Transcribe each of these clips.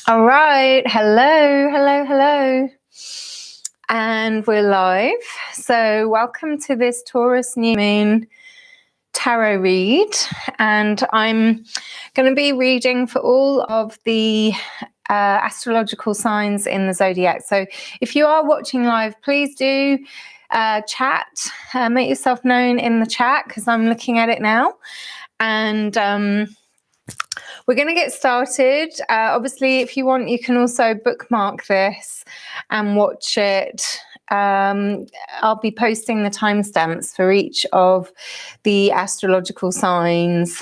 All right. Hello, hello, hello. And we're live. So welcome to this Taurus new moon tarot read. And I'm going to be reading for all of the astrological signs in the zodiac. So if you are watching live, please do chat, make yourself known in the chat because I'm looking at it now. And we're going to get started. Obviously, if you want, you can also bookmark this and watch it. I'll be posting the timestamps for each of the astrological signs.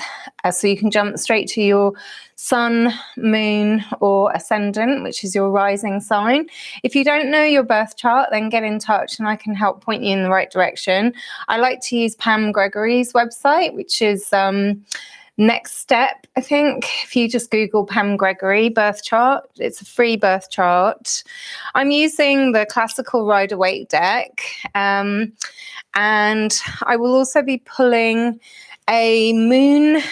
So you can jump straight to your sun, moon, or ascendant, which is your rising sign. If you don't know your birth chart, then get in touch and I can help point you in the right direction. I like to use Pam Gregory's website, which is Next Step, I think. If you just Google Pam Gregory birth chart, it's a free birth chart. I'm using the classical Rider-Waite deck, and I will also be pulling a moon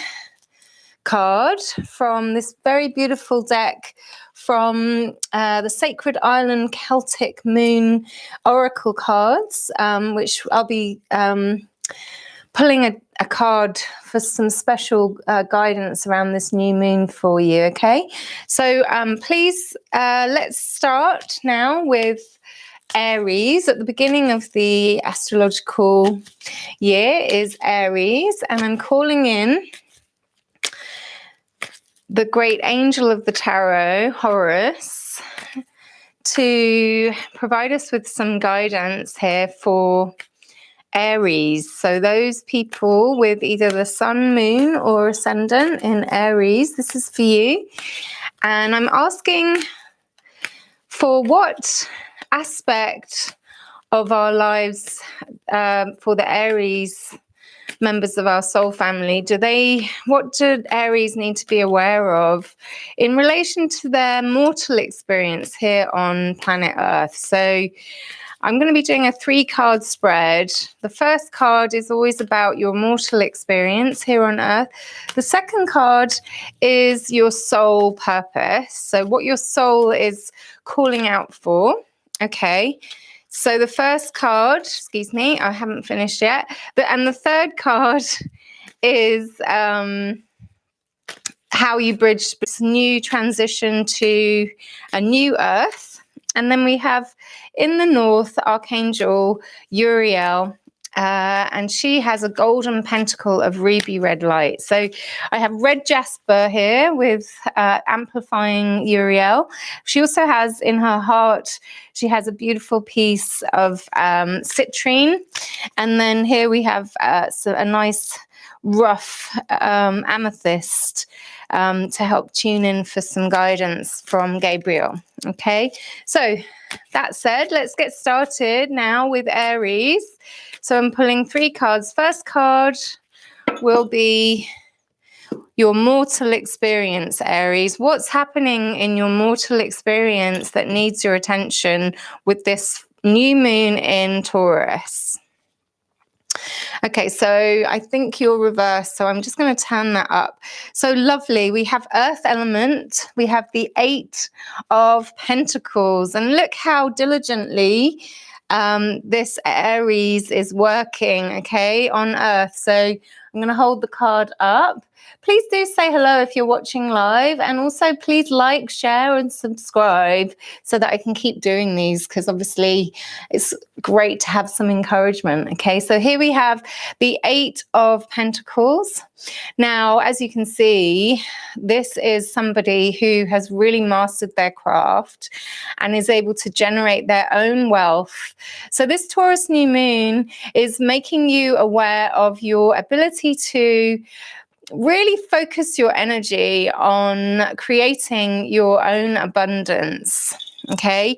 card from this very beautiful deck from the Sacred Island Celtic Moon Oracle cards, which I'll be pulling a card for some special guidance around this new moon for you, okay? So please, let's start now with Aries. At the beginning of the astrological year is Aries, and I'm calling in the great angel of the tarot, Horus, to provide us with some guidance here for Aries. So those people with either the sun, moon, or ascendant in Aries, this is for you. And I'm asking for what aspect of our lives for the Aries members of our soul family, what do Aries need to be aware of in relation to their mortal experience here on planet Earth? So I'm going to be doing a 3-card spread. The first card is always about your mortal experience here on Earth. The second card is your soul purpose. So what your soul is calling out for. Okay. So the first card, excuse me, I haven't finished yet. And the third card is how you bridge this new transition to a new Earth. And then we have in the north, Archangel Uriel, and she has a golden pentacle of ruby red light. So I have red jasper here with amplifying Uriel. She also has in her heart, she has a beautiful piece of citrine. And then here we have a nice rough amethyst to help tune in for some guidance from Gabriel. Okay, so that said, let's get started now with Aries. So I'm pulling 3 cards. First card will be your mortal experience, Aries. What's happening in your mortal experience that needs your attention with this new moon in Taurus? Okay, so I think you're reversed, so I'm just going to turn that up. So lovely. We have Earth element. We have the 8 of Pentacles. And look how diligently this Aries is working, okay, on Earth. So I'm going to hold the card up. Please do say hello if you're watching live, and also please like, share, and subscribe so that I can keep doing these, because obviously it's great to have some encouragement. Okay, so here we have the 8 of Pentacles. Now, as you can see, this is somebody who has really mastered their craft and is able to generate their own wealth. So this Taurus new moon is making you aware of your ability to really focus your energy on creating your own abundance. Okay,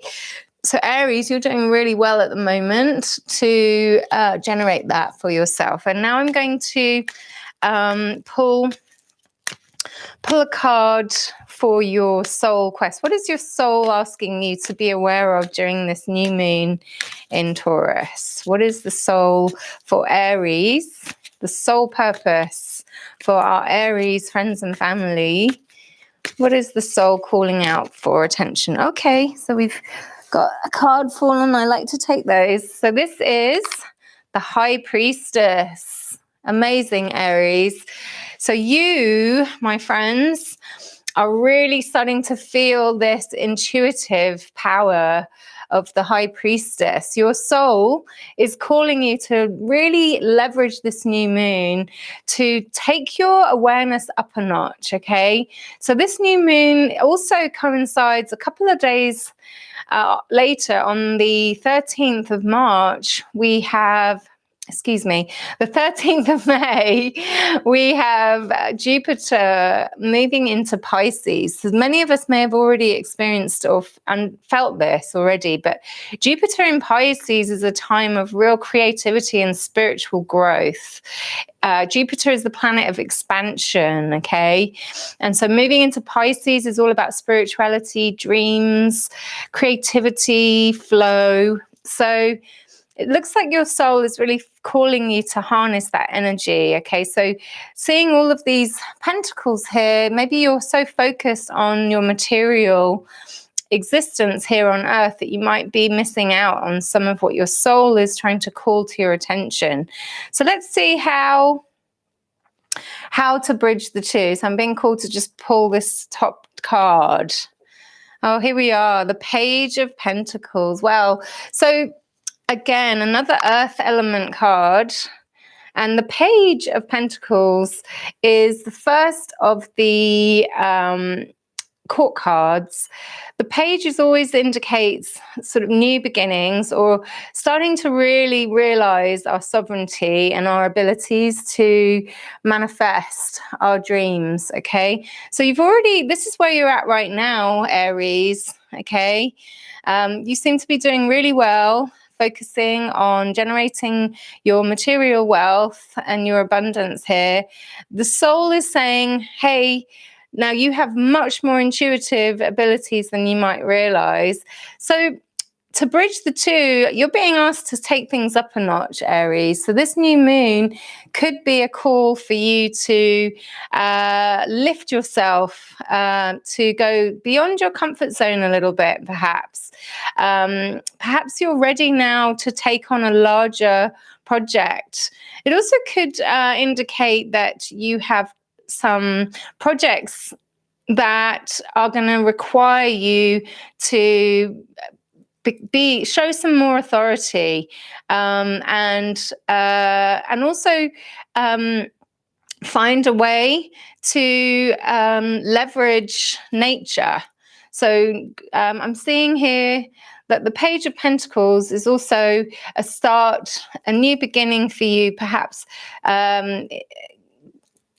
so Aries, you're doing really well at the moment to generate that for yourself. And now I'm going to pull a card for your soul quest. What is your soul asking you to be aware of during this new moon in Taurus? What is the soul for Aries? The soul purpose for our Aries friends and family What is the soul calling out for attention? Okay, so we've got a card fallen. I like to take those. So this is the High Priestess. Amazing, Aries. So you, my friends, are really starting to feel this intuitive power of the High Priestess. Your soul is calling you to really leverage this new moon to take your awareness up a notch, okay? So this new moon also coincides a couple of days later on the 13th of March. We have the 13th of May, we have Jupiter moving into Pisces. So many of us may have already experienced and felt this already, but Jupiter in Pisces is a time of real creativity and spiritual growth. Jupiter is the planet of expansion, okay? And so moving into Pisces is all about spirituality, dreams, creativity, flow. So it looks like your soul is really calling you to harness that energy, okay? So seeing all of these pentacles here, maybe you're so focused on your material existence here on earth that you might be missing out on some of what your soul is trying to call to your attention. So let's see how to bridge the two. So I'm being called to just pull this top card. Oh, here we are, the Page of Pentacles. Wow. So again, another earth element card. And the Page of Pentacles is the first of the court cards. The pages always indicates sort of new beginnings or starting to really realize our sovereignty and our abilities to manifest our dreams, okay? So this is where you're at right now, Aries, okay? You seem to be doing really well, focusing on generating your material wealth and your abundance here. The soul is saying, hey, now you have much more intuitive abilities than you might realize. So to bridge the two, you're being asked to take things up a notch, Aries. So this new moon could be a call for you to lift yourself, to go beyond your comfort zone a little bit, perhaps. Perhaps you're ready now to take on a larger project. It also could indicate that you have some projects that are going to require you to show some more authority, and also find a way to leverage nature. So I'm seeing here that the Page of Pentacles is also a start, a new beginning for you, perhaps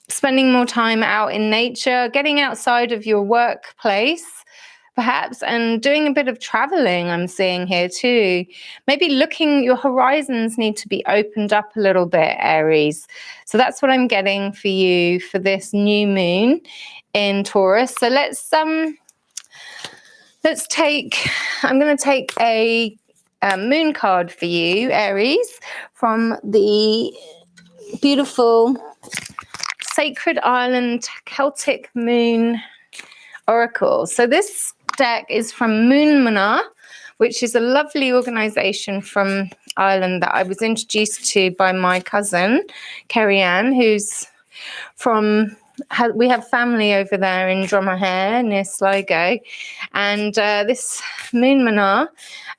spending more time out in nature, getting outside of your workplace, perhaps, and doing a bit of traveling, I'm seeing here too. Maybe your horizons need to be opened up a little bit, Aries. So that's what I'm getting for you for this new moon in Taurus. So I'm going to take a moon card for you, Aries, from the beautiful Sacred Island Celtic Moon Oracle. So this deck is from Moonmana, which is a lovely organization from Ireland that I was introduced to by my cousin, Kerry Ann, who's we have family over there in Dromahair near Sligo. And this Moonmana,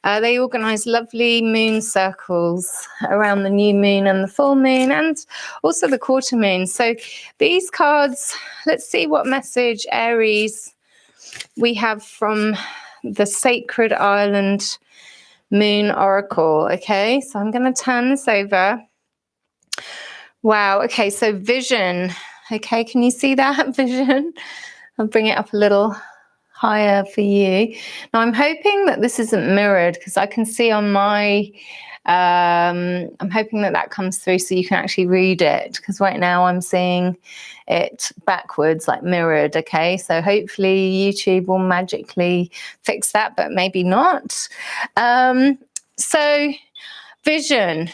they organise lovely moon circles around the new moon and the full moon and also the quarter moon. So these cards, let's see what message, Aries, we have from the Sacred Island Moon Oracle. Okay, so I'm going to turn this over. Wow, okay, so vision. Okay, can you see that vision? I'll bring it up a little higher for you. Now I'm hoping that this isn't mirrored because I can see on my I'm hoping that comes through so you can actually read it, because right now I'm seeing it backwards, like mirrored. Okay, so hopefully YouTube will magically fix that, but maybe not. So vision.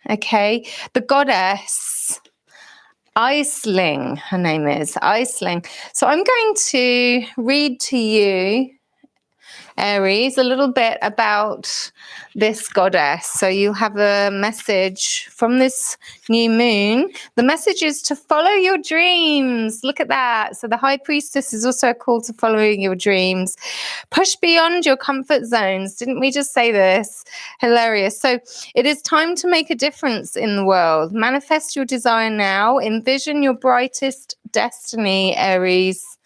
Okay, the goddess. Aisling, her name is Aisling. So I'm going to read to you, Aries, a little bit about this goddess. So you'll have a message from this new moon. The message is to follow your dreams. Look at that. So the High Priestess is also a call to following your dreams. Push beyond your comfort zones. Didn't we just say this? Hilarious. So it is time to make a difference in the world. Manifest your desire now. Envision your brightest destiny, Aries.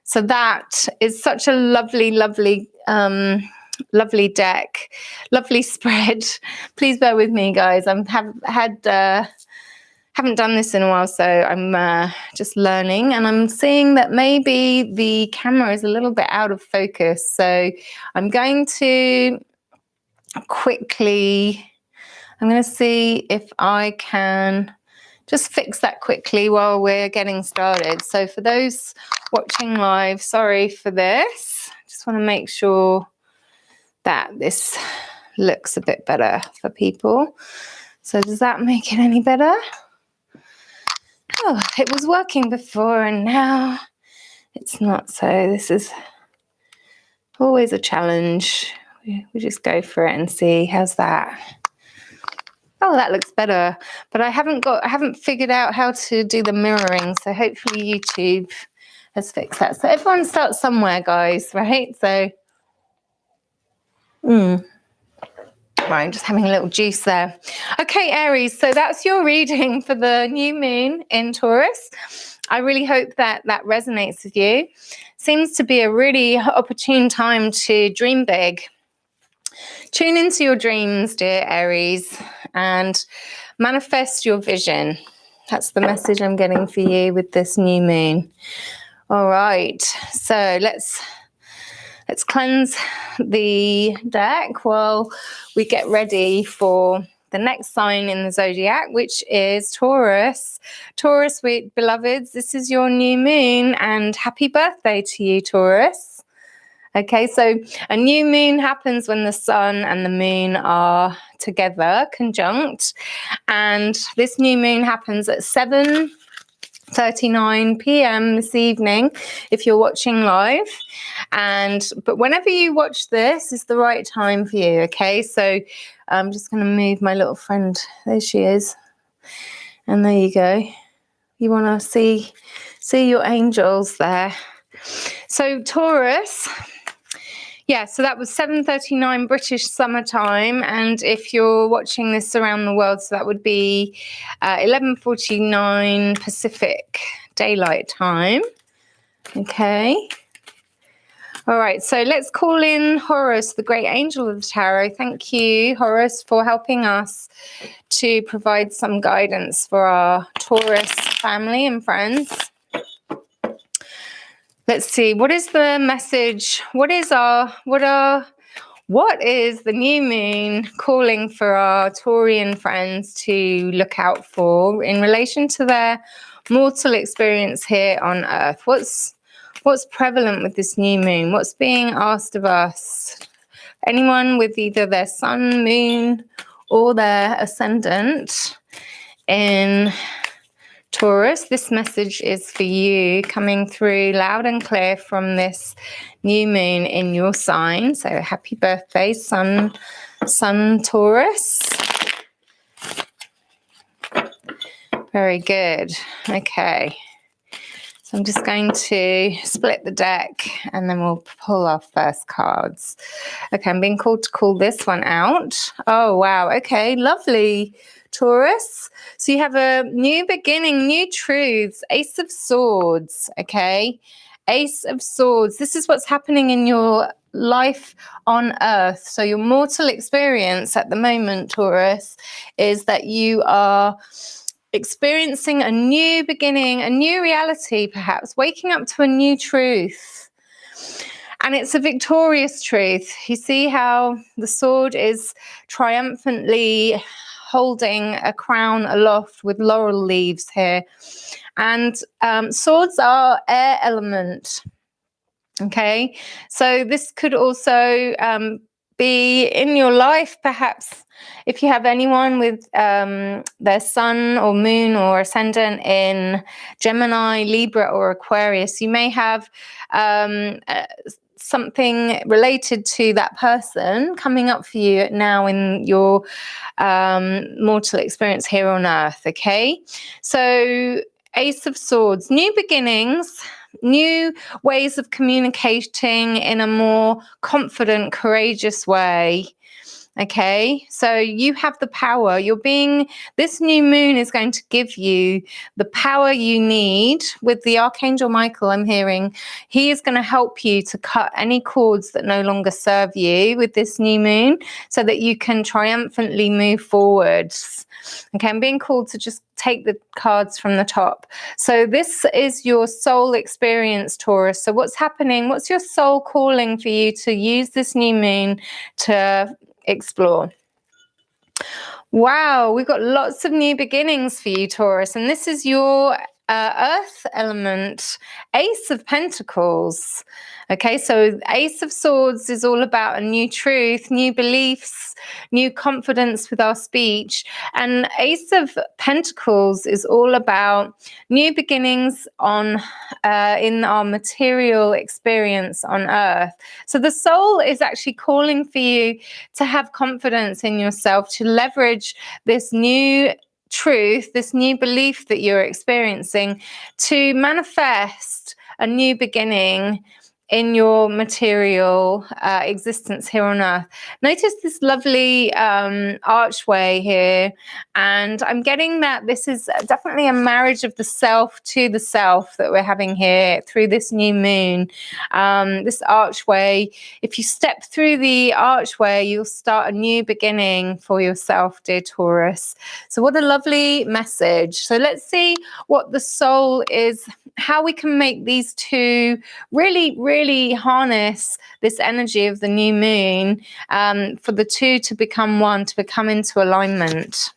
So that is such a lovely, lovely, lovely deck, lovely spread. Please bear with me, guys. Haven't done this in a while, so I'm just learning, and I'm seeing that maybe the camera is a little bit out of focus. So I'm going to see if I can just fix that quickly while we're getting started. So for those watching live, sorry for this. Just want to make sure that this looks a bit better for people. So does that make it any better? Oh, it was working before and now it's not. So this is always a challenge. We just go for it and see. How's that? Oh, that looks better, but I haven't figured out how to do the mirroring, so hopefully YouTube has fixed that. So everyone starts somewhere, guys, right? So, right, I'm just having a little juice there. Okay, Aries, so that's your reading for the new moon in Taurus. I really hope that that resonates with you. Seems to be a really opportune time to dream big. Tune into your dreams, dear Aries, and manifest your vision. That's the message I'm getting for you with this new moon. All right, so let's cleanse the deck while we get ready for the next sign in the zodiac, which is Taurus. Taurus, sweet beloveds, this is your new moon, and happy birthday to you, Taurus. Okay, so a new moon happens when the sun and the moon are together, conjunct, and this new moon happens at 7:39 p.m. this evening if you're watching live. But whenever you watch this is the right time for you, okay? So I'm just going to move my little friend. There she is. And there you go. You want to see your angels there. So Taurus, yeah, so that was 7:39 British summertime, and if you're watching this around the world, so that would be 11:49 Pacific Daylight Time. Okay. All right, so let's call in Horus, the great angel of the tarot. Thank you, Horus, for helping us to provide some guidance for our Taurus family and friends. Let's see, what is the message? What is the new moon calling for our Taurian friends to look out for in relation to their mortal experience here on Earth? What's prevalent with this new moon? What's being asked of us? Anyone with either their sun, moon, or their ascendant in Taurus, this message is for you, coming through loud and clear from this new moon in your sign. So happy birthday, Sun Taurus. Very good. Okay. So I'm just going to split the deck and then we'll pull our first cards. Okay, I'm being called to call this one out. Oh, wow. Okay, lovely, Taurus. So you have a new beginning, new truths, Ace of Swords, okay? Ace of Swords. This is what's happening in your life on Earth. So your mortal experience at the moment, Taurus, is that you are experiencing a new beginning, a new reality, perhaps waking up to a new truth. And it's a victorious truth. You see how the sword is triumphantly holding a crown aloft with laurel leaves here. And swords are air element. Okay, so this could also be in your life, perhaps if you have anyone with their sun or moon or ascendant in Gemini, Libra, or Aquarius, you may have something related to that person coming up for you now in your mortal experience here on Earth. Okay, so Ace of Swords, new beginnings, new ways of communicating in a more confident, courageous way. Okay, so you have the power. This new moon is going to give you the power you need. With the Archangel Michael, I'm hearing, he is going to help you to cut any cords that no longer serve you with this new moon so that you can triumphantly move forwards. Okay, I'm being called to just take the cards from the top. So this is your soul experience, Taurus. So what's happening? What's your soul calling for you to use this new moon to explore? Wow, we've got lots of new beginnings for you, Taurus, and this is your earth element, Ace of Pentacles. Okay, so Ace of Swords is all about a new truth, new beliefs, new confidence with our speech, and Ace of Pentacles is all about new beginnings on in our material experience on Earth. So the soul is actually calling for you to have confidence in yourself, to leverage this new truth, this new belief that you're experiencing, to manifest a new beginning in your material existence here on Earth. Notice this lovely archway here, and I'm getting that this is definitely a marriage of the self to the self that we're having here through this new moon. This archway, if you step through the archway, you'll start a new beginning for yourself, dear Taurus. So what a lovely message. So let's see what the soul is, how we can make these two really harness this energy of the new moon, for the two to become one, to become into alignment.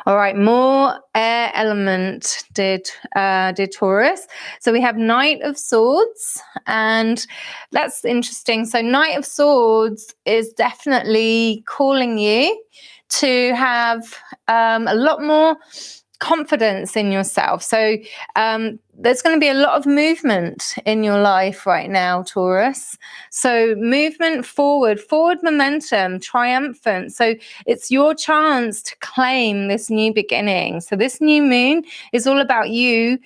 All right, more air element, dear Taurus. So we have Knight of Swords, and that's interesting. So Knight of Swords is definitely calling you to have a lot more confidence in yourself. So there's going to be a lot of movement in your life right now, Taurus. So movement forward momentum, triumphant. So it's your chance to claim this new beginning. So this new moon is all about you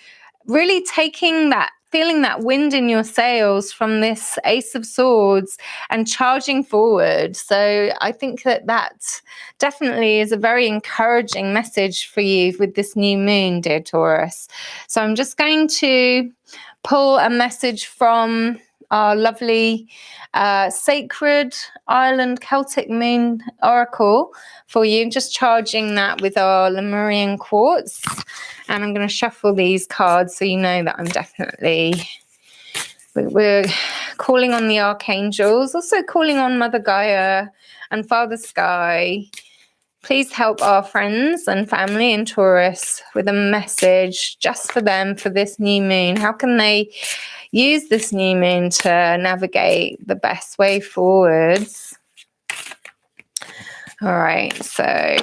really taking that, feeling that wind in your sails from this Ace of Swords and charging forward. So I think that definitely is a very encouraging message for you with this new moon, dear Taurus. So I'm just going to pull a message from our lovely Sacred Island Celtic Moon Oracle for you, just charging that with our Lemurian quartz. And I'm going to shuffle these cards so you know that I'm definitely, we're calling on the archangels, also calling on Mother Gaia and Father Sky. Please help our friends and family in Taurus with a message just for them for this new moon. How can they use this new moon to navigate the best way forwards? All right, so,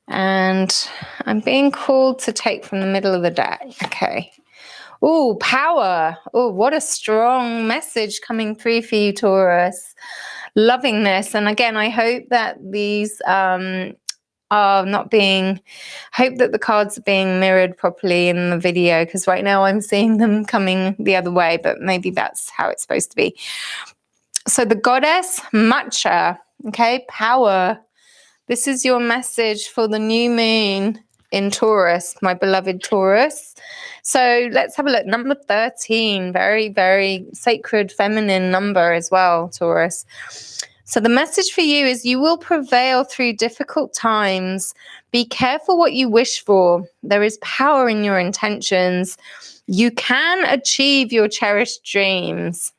and I'm being called to take from the middle of the deck. Okay. Oh, power. Oh, what a strong message coming through for you, Taurus. Loving this. And again, I hope that these are not being, hope that the cards are being mirrored properly in the video, because right now I'm seeing them coming the other way, but maybe that's how it's supposed to be. So the goddess Matcha, okay, power. This is your message for the new moon in Taurus, my beloved Taurus. So let's have a look. Number 13, very sacred feminine number as well, Taurus. So the message for you is you will prevail through difficult times. Be careful what you wish for. There is power in your intentions. You can achieve your cherished dreams.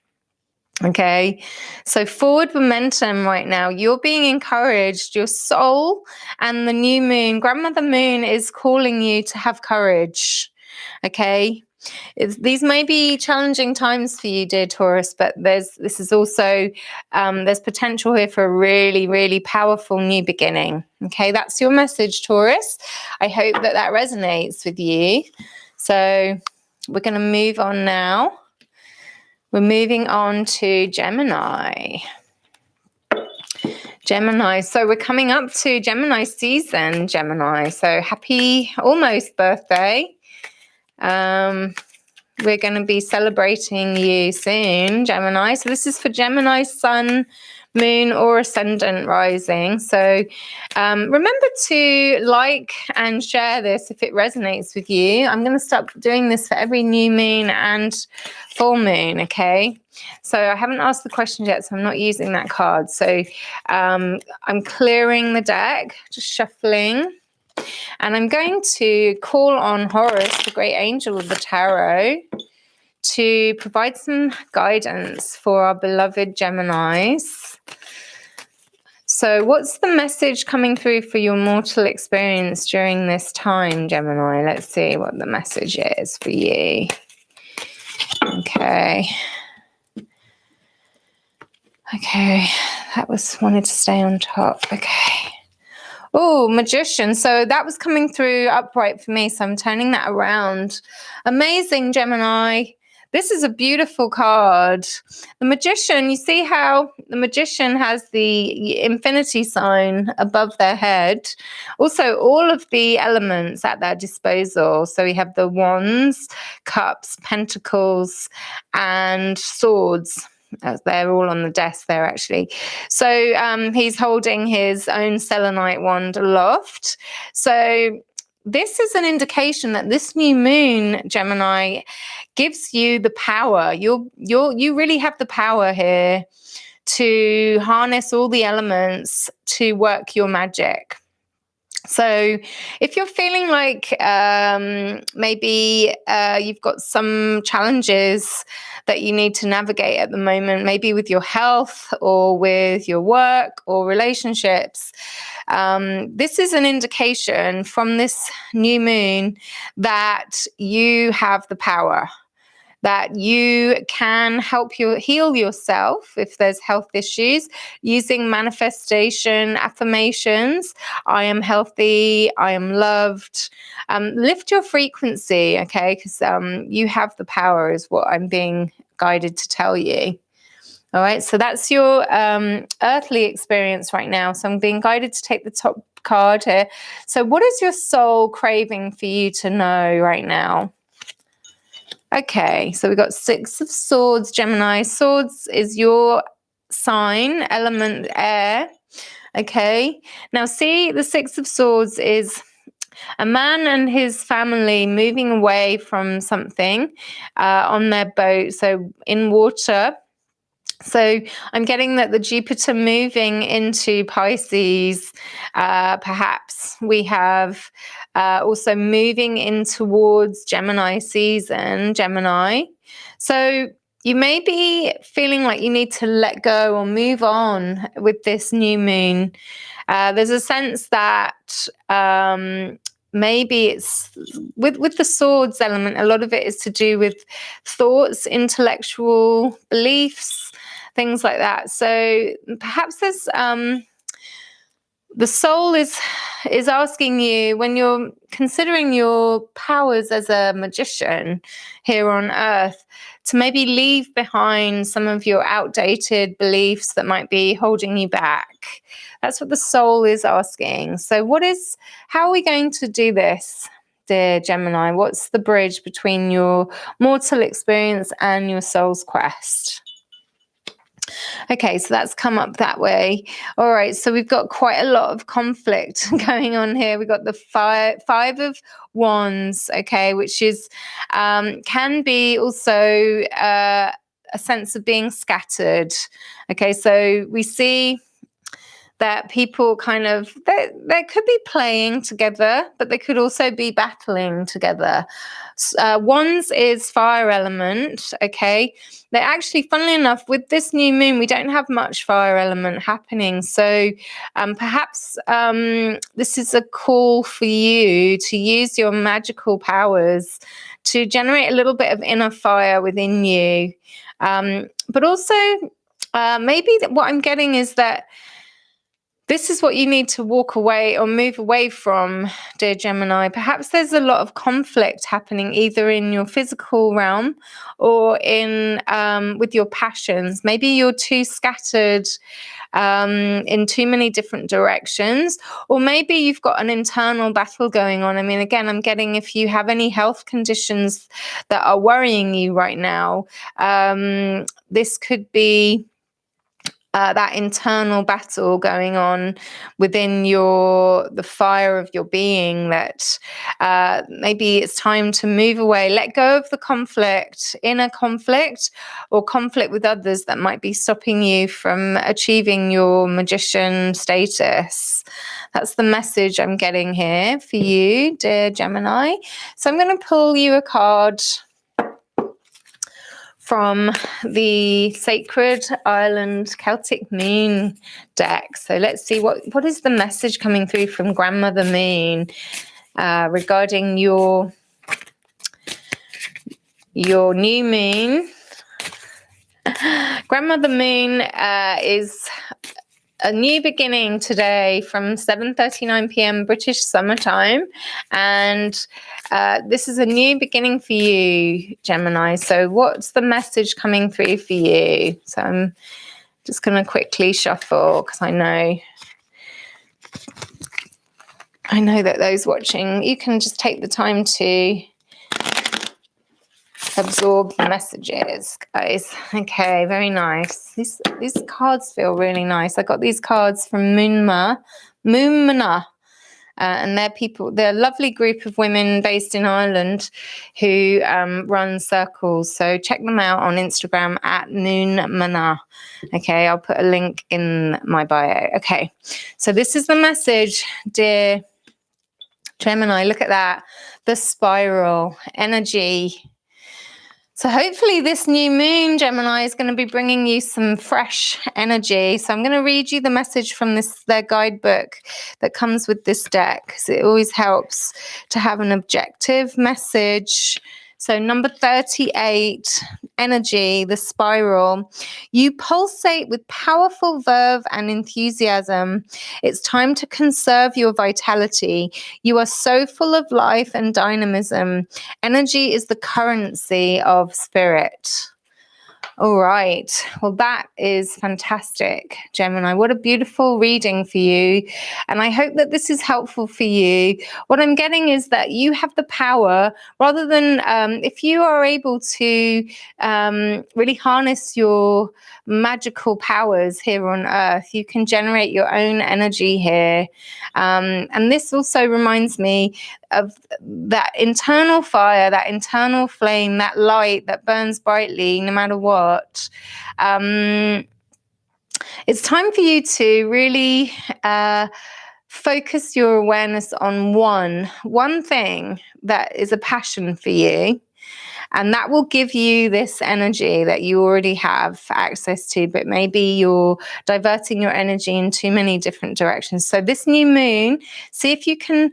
Okay, so forward momentum right now. You're being encouraged. Your soul and the new moon, Grandmother Moon, is calling you to have courage. Okay, These may be challenging times for you, dear Taurus, but this is also, there's potential here for a really, really powerful new beginning. Okay, that's your message, Taurus. I hope that that resonates with you. So we're going to move on now. We're moving on to Gemini. Gemini. So we're coming up to Gemini season, Gemini. So happy almost birthday. We're going to be celebrating you soon, Gemini. So this is for Gemini sun, moon, or ascendant rising. So remember to like and share this if it resonates with you. I'm going to start doing this for every new moon and full moon, okay? So I haven't asked the questions yet, so I'm not using that card. So I'm clearing the deck, just shuffling. And I'm going to call on Horus, the great angel of the tarot, to provide some guidance for our beloved Geminis. So what's the message coming through for your mortal experience during this time, Gemini? Let's see what the message is for you. Okay. Okay, that was wanted to stay on top. Okay. Oh, Magician. So that was coming through upright for me. So I'm turning that around. Amazing, Gemini. This is a beautiful card. The Magician, you see how the Magician has the infinity sign above their head. Also, all of the elements at their disposal. So we have the wands, cups, pentacles, and swords. They're all on the desk there, actually. So he's holding his own selenite wand aloft. So this is an indication that this new moon, Gemini, gives you the power. You really have the power here to harness all the elements to work your magic. So if you're feeling like maybe you've got some challenges that you need to navigate at the moment, maybe with your health or with your work or relationships, this is an indication from this new moon that you have the power, that you can help you heal yourself if there's health issues using manifestation affirmations. I am healthy. I am loved. Lift your frequency, okay? Because you have the power is what I'm being guided to tell you. All right, so that's your earthly experience right now. So I'm being guided to take the top card here. So what is your soul craving for you to know right now? Okay, so we've got Six of Swords, Gemini. Swords is your sign, element air. Okay, now see, the Six of Swords is a man and his family moving away from something on their boat, so in water. So I'm getting that the Jupiter moving into Pisces, perhaps we have also moving in towards Gemini season, Gemini. So you may be feeling like you need to let go or move on with this new moon. There's a sense that maybe it's with the swords element, a lot of it is to do with thoughts, intellectual beliefs, things like that. So perhaps there's the soul is asking you, when you're considering your powers as a magician here on earth, to maybe leave behind some of your outdated beliefs that might be holding you back. That's what the soul is asking. So how are we going to do this, dear Gemini? What's the bridge between your mortal experience and your soul's quest? Okay, so that's come up that way. All right, so we've got quite a lot of conflict going on here. We've got the five of wands, okay, which is can be also a sense of being scattered. Okay, so we see that people kind of, they could be playing together, but they could also be battling together. Wands is fire element, okay? They're actually, funnily enough, with this new moon, we don't have much fire element happening. So perhaps this is a call for you to use your magical powers to generate a little bit of inner fire within you. But also, maybe what I'm getting is that this is what you need to walk away or move away from, dear Gemini. Perhaps there's a lot of conflict happening either in your physical realm or in with your passions. Maybe you're too scattered in too many different directions, or maybe you've got an internal battle going on. I mean, again, I'm getting if you have any health conditions that are worrying you right now, this could be that internal battle going on within the fire of your being, that maybe it's time to move away, let go of the conflict, inner conflict or conflict with others that might be stopping you from achieving your magician status. That's the message I'm getting here for you, dear Gemini. So I'm going to pull you a card from the Sacred Island Celtic Moon deck. So let's see what is the message coming through from Grandmother Moon regarding your new moon. Grandmother Moon is a new beginning today from 7:39 p.m. British summertime, and this is a new beginning for you, Gemini. So what's the message coming through for you? So I'm just going to quickly shuffle because I know that those watching, you can just take the time to absorb the messages, guys. Okay, very nice. These cards feel really nice. I got these cards from Moonma, and they're a lovely group of women based in Ireland who run circles. So check them out on Instagram at Moonmana. Okay, I'll put a link in my bio. Okay, so this is the message, dear Gemini. Look at that, the spiral energy. So hopefully this new moon, Gemini, is going to be bringing you some fresh energy. So I'm going to read you the message from their guidebook that comes with this deck, because it always helps to have an objective message. So number 38, energy, the spiral. You pulsate with powerful verve and enthusiasm. It's time to conserve your vitality. You are so full of life and dynamism. Energy is the currency of spirit. All right. Well, that is fantastic, Gemini. What a beautiful reading for you. And I hope that this is helpful for you. What I'm getting is that you have the power, rather than if you are able to really harness your magical powers here on Earth, you can generate your own energy here. And this also reminds me of that internal fire, that internal flame, that light that burns brightly no matter what. It's time for you to really focus your awareness on one thing that is a passion for you. And that will give you this energy that you already have access to, but maybe you're diverting your energy in too many different directions. So this new moon, see if you can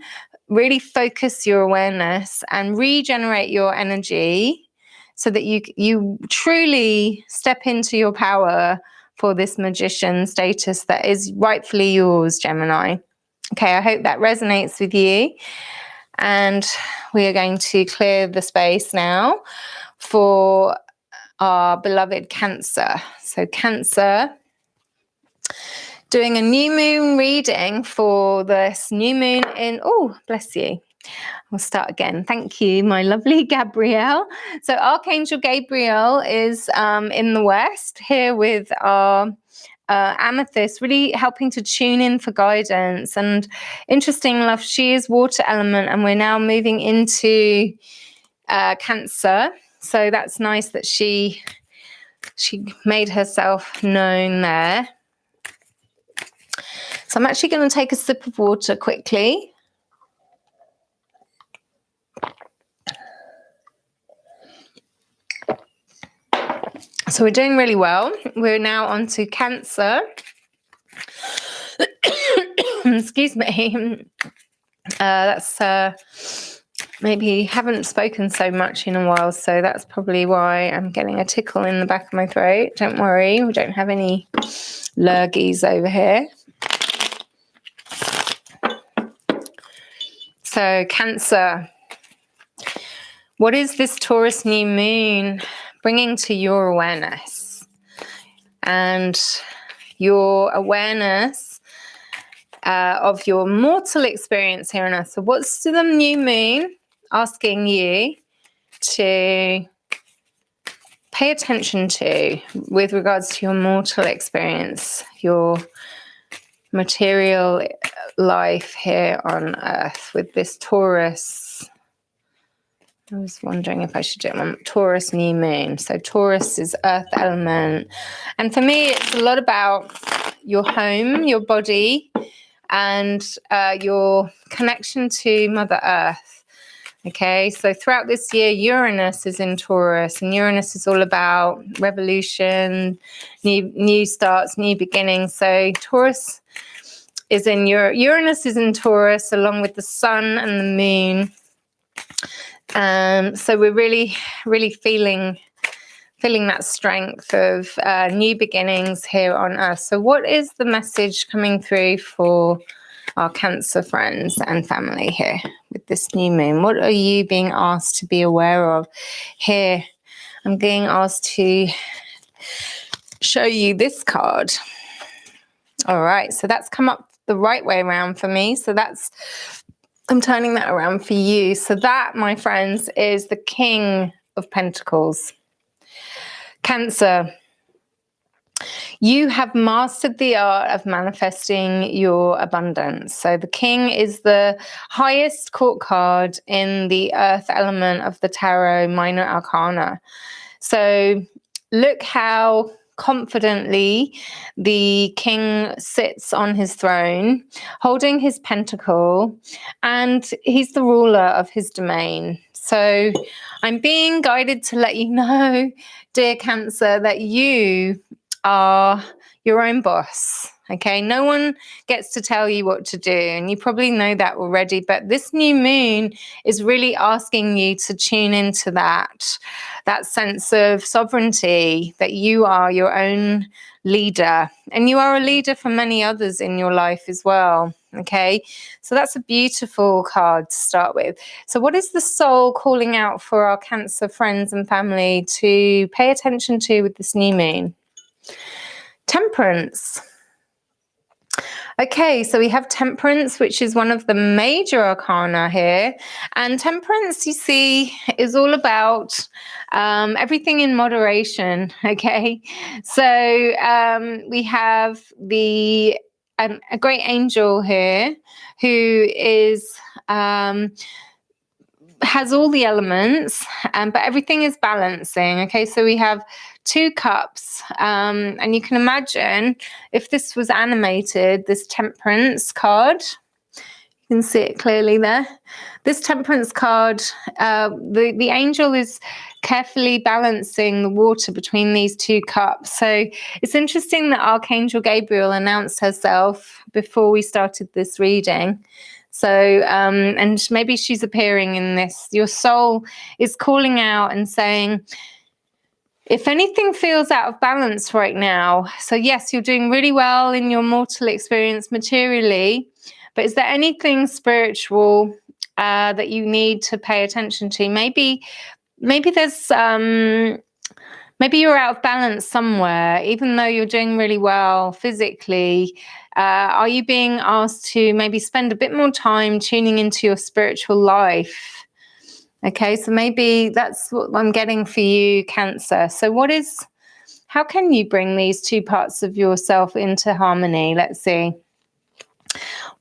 really focus your awareness and regenerate your energy so that you truly step into your power for this magician status that is rightfully yours, Gemini. Okay, I hope that resonates with you. And we are going to clear the space now for our beloved Cancer. So Cancer, doing a new moon reading for this new moon in, oh, bless you. We'll start again. Thank you, my lovely Gabrielle. So Archangel Gabriel is in the West here with our Amethyst, really helping to tune in for guidance. And interesting enough, she is water element, and we're now moving into Cancer. So that's nice that she made herself known there. So I'm actually going to take a sip of water quickly. So we're doing really well. We're now on to Cancer. Excuse me. That's maybe haven't spoken so much in a while, so that's probably why I'm getting a tickle in the back of my throat. Don't worry, we don't have any lurgies over here. So Cancer, what is this Taurus new moon bringing to your awareness? And your awareness of your mortal experience here on Earth. So what's the new moon asking you to pay attention to with regards to your mortal experience, your material life here on Earth with this Taurus? I was wondering if I should do it on Taurus new moon. So Taurus is earth element. And for me, it's a lot about your home, your body, and your connection to Mother Earth. Okay, so throughout this year, Uranus is in Taurus, and Uranus is all about revolution, new starts, new beginnings. So Taurus is in Uranus is in Taurus, along with the sun and the moon. So we're really, really feeling that strength of new beginnings here on Earth. So what is the message coming through for our Cancer friends and family here with this new moon? What are you being asked to be aware of here? I'm being asked to show you this card. All right, so that's come up the right way around for me. So I'm turning that around for you. So that, my friends, is the King of Pentacles. Cancer, you have mastered the art of manifesting your abundance. So the King is the highest court card in the earth element of the Tarot Minor Arcana. So look how confidently the King sits on his throne, holding his pentacle, and he's the ruler of his domain. So I'm being guided to let you know, dear Cancer, that you are your own boss. Okay, no one gets to tell you what to do, and you probably know that already, but this new moon is really asking you to tune into that sense of sovereignty, that you are your own leader, and you are a leader for many others in your life as well. Okay, so that's a beautiful card to start with. So what is the soul calling out for our Cancer friends and family to pay attention to with this new moon? Temperance. Okay, so we have Temperance, which is one of the major arcana here. And Temperance, you see, is all about everything in moderation, okay? So we have a great angel here who is... has all the elements, but everything is balancing. Okay, so we have 2 cups, and you can imagine if this was animated, this Temperance card, you can see it clearly there. This Temperance card, the angel is carefully balancing the water between these 2 cups. So it's interesting that Archangel Gabriel announced herself before we started this reading. So, and maybe she's appearing in this. Your soul is calling out and saying, if anything feels out of balance right now, so yes, you're doing really well in your mortal experience materially, but is there anything spiritual that you need to pay attention to? Maybe there's maybe you're out of balance somewhere, even though you're doing really well physically. Are you being asked to maybe spend a bit more time tuning into your spiritual life? Okay, so maybe that's what I'm getting for you, Cancer. So how can you bring these 2 parts of yourself into harmony? Let's see.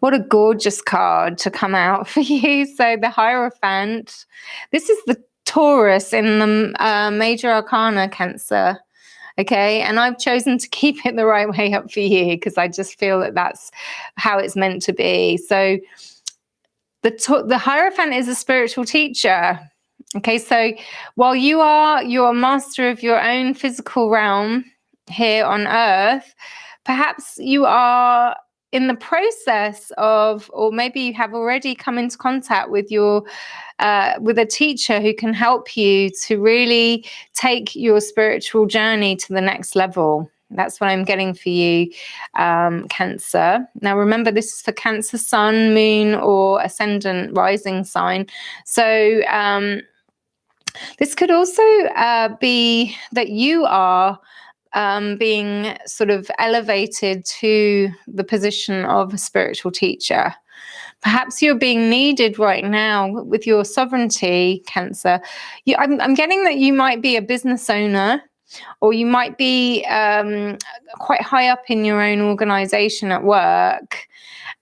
What a gorgeous card to come out for you. So the Hierophant. This is the Taurus in the major arcana, Cancer. Okay, and I've chosen to keep it the right way up for you because I just feel that that's how it's meant to be. So the Hierophant is a spiritual teacher. Okay, so while you're a master of your own physical realm here on Earth, perhaps you are in the process of, or maybe you have already come into contact with with a teacher who can help you to really take your spiritual journey to the next level. That's what I'm getting for you, Cancer. Now, remember, this is for Cancer, Sun, Moon, or Ascendant, Rising sign. So this could also be that you are being sort of elevated to the position of a spiritual teacher. Perhaps you're being needed right now with your sovereignty, Cancer. I'm getting that you might be a business owner, or you might be quite high up in your own organization at work,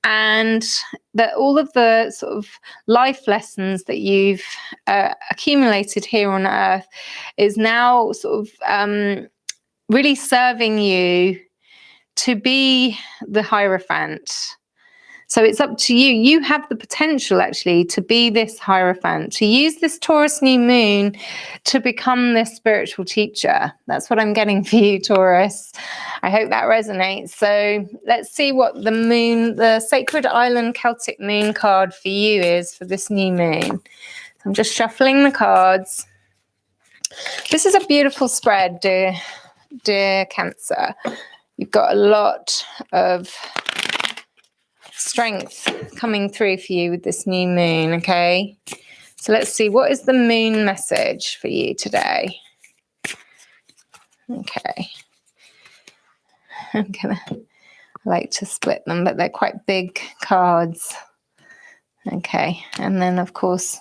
and that all of the sort of life lessons that you've accumulated here on Earth is now sort of really serving you to be the Hierophant. So it's up to you. You have the potential, actually, to be this Hierophant, to use this Taurus new moon to become this spiritual teacher. That's what I'm getting for you, Taurus. I hope that resonates. So let's see what the moon, the Sacred Island Celtic Moon card for you is for this new moon. So I'm just shuffling the cards. This is a beautiful spread, dear Cancer. You've got a lot of strength coming through for you with this new moon. Okay, so let's see, what is the moon message for you today? Okay, I like to split them, but they're quite big cards. Okay, and then of course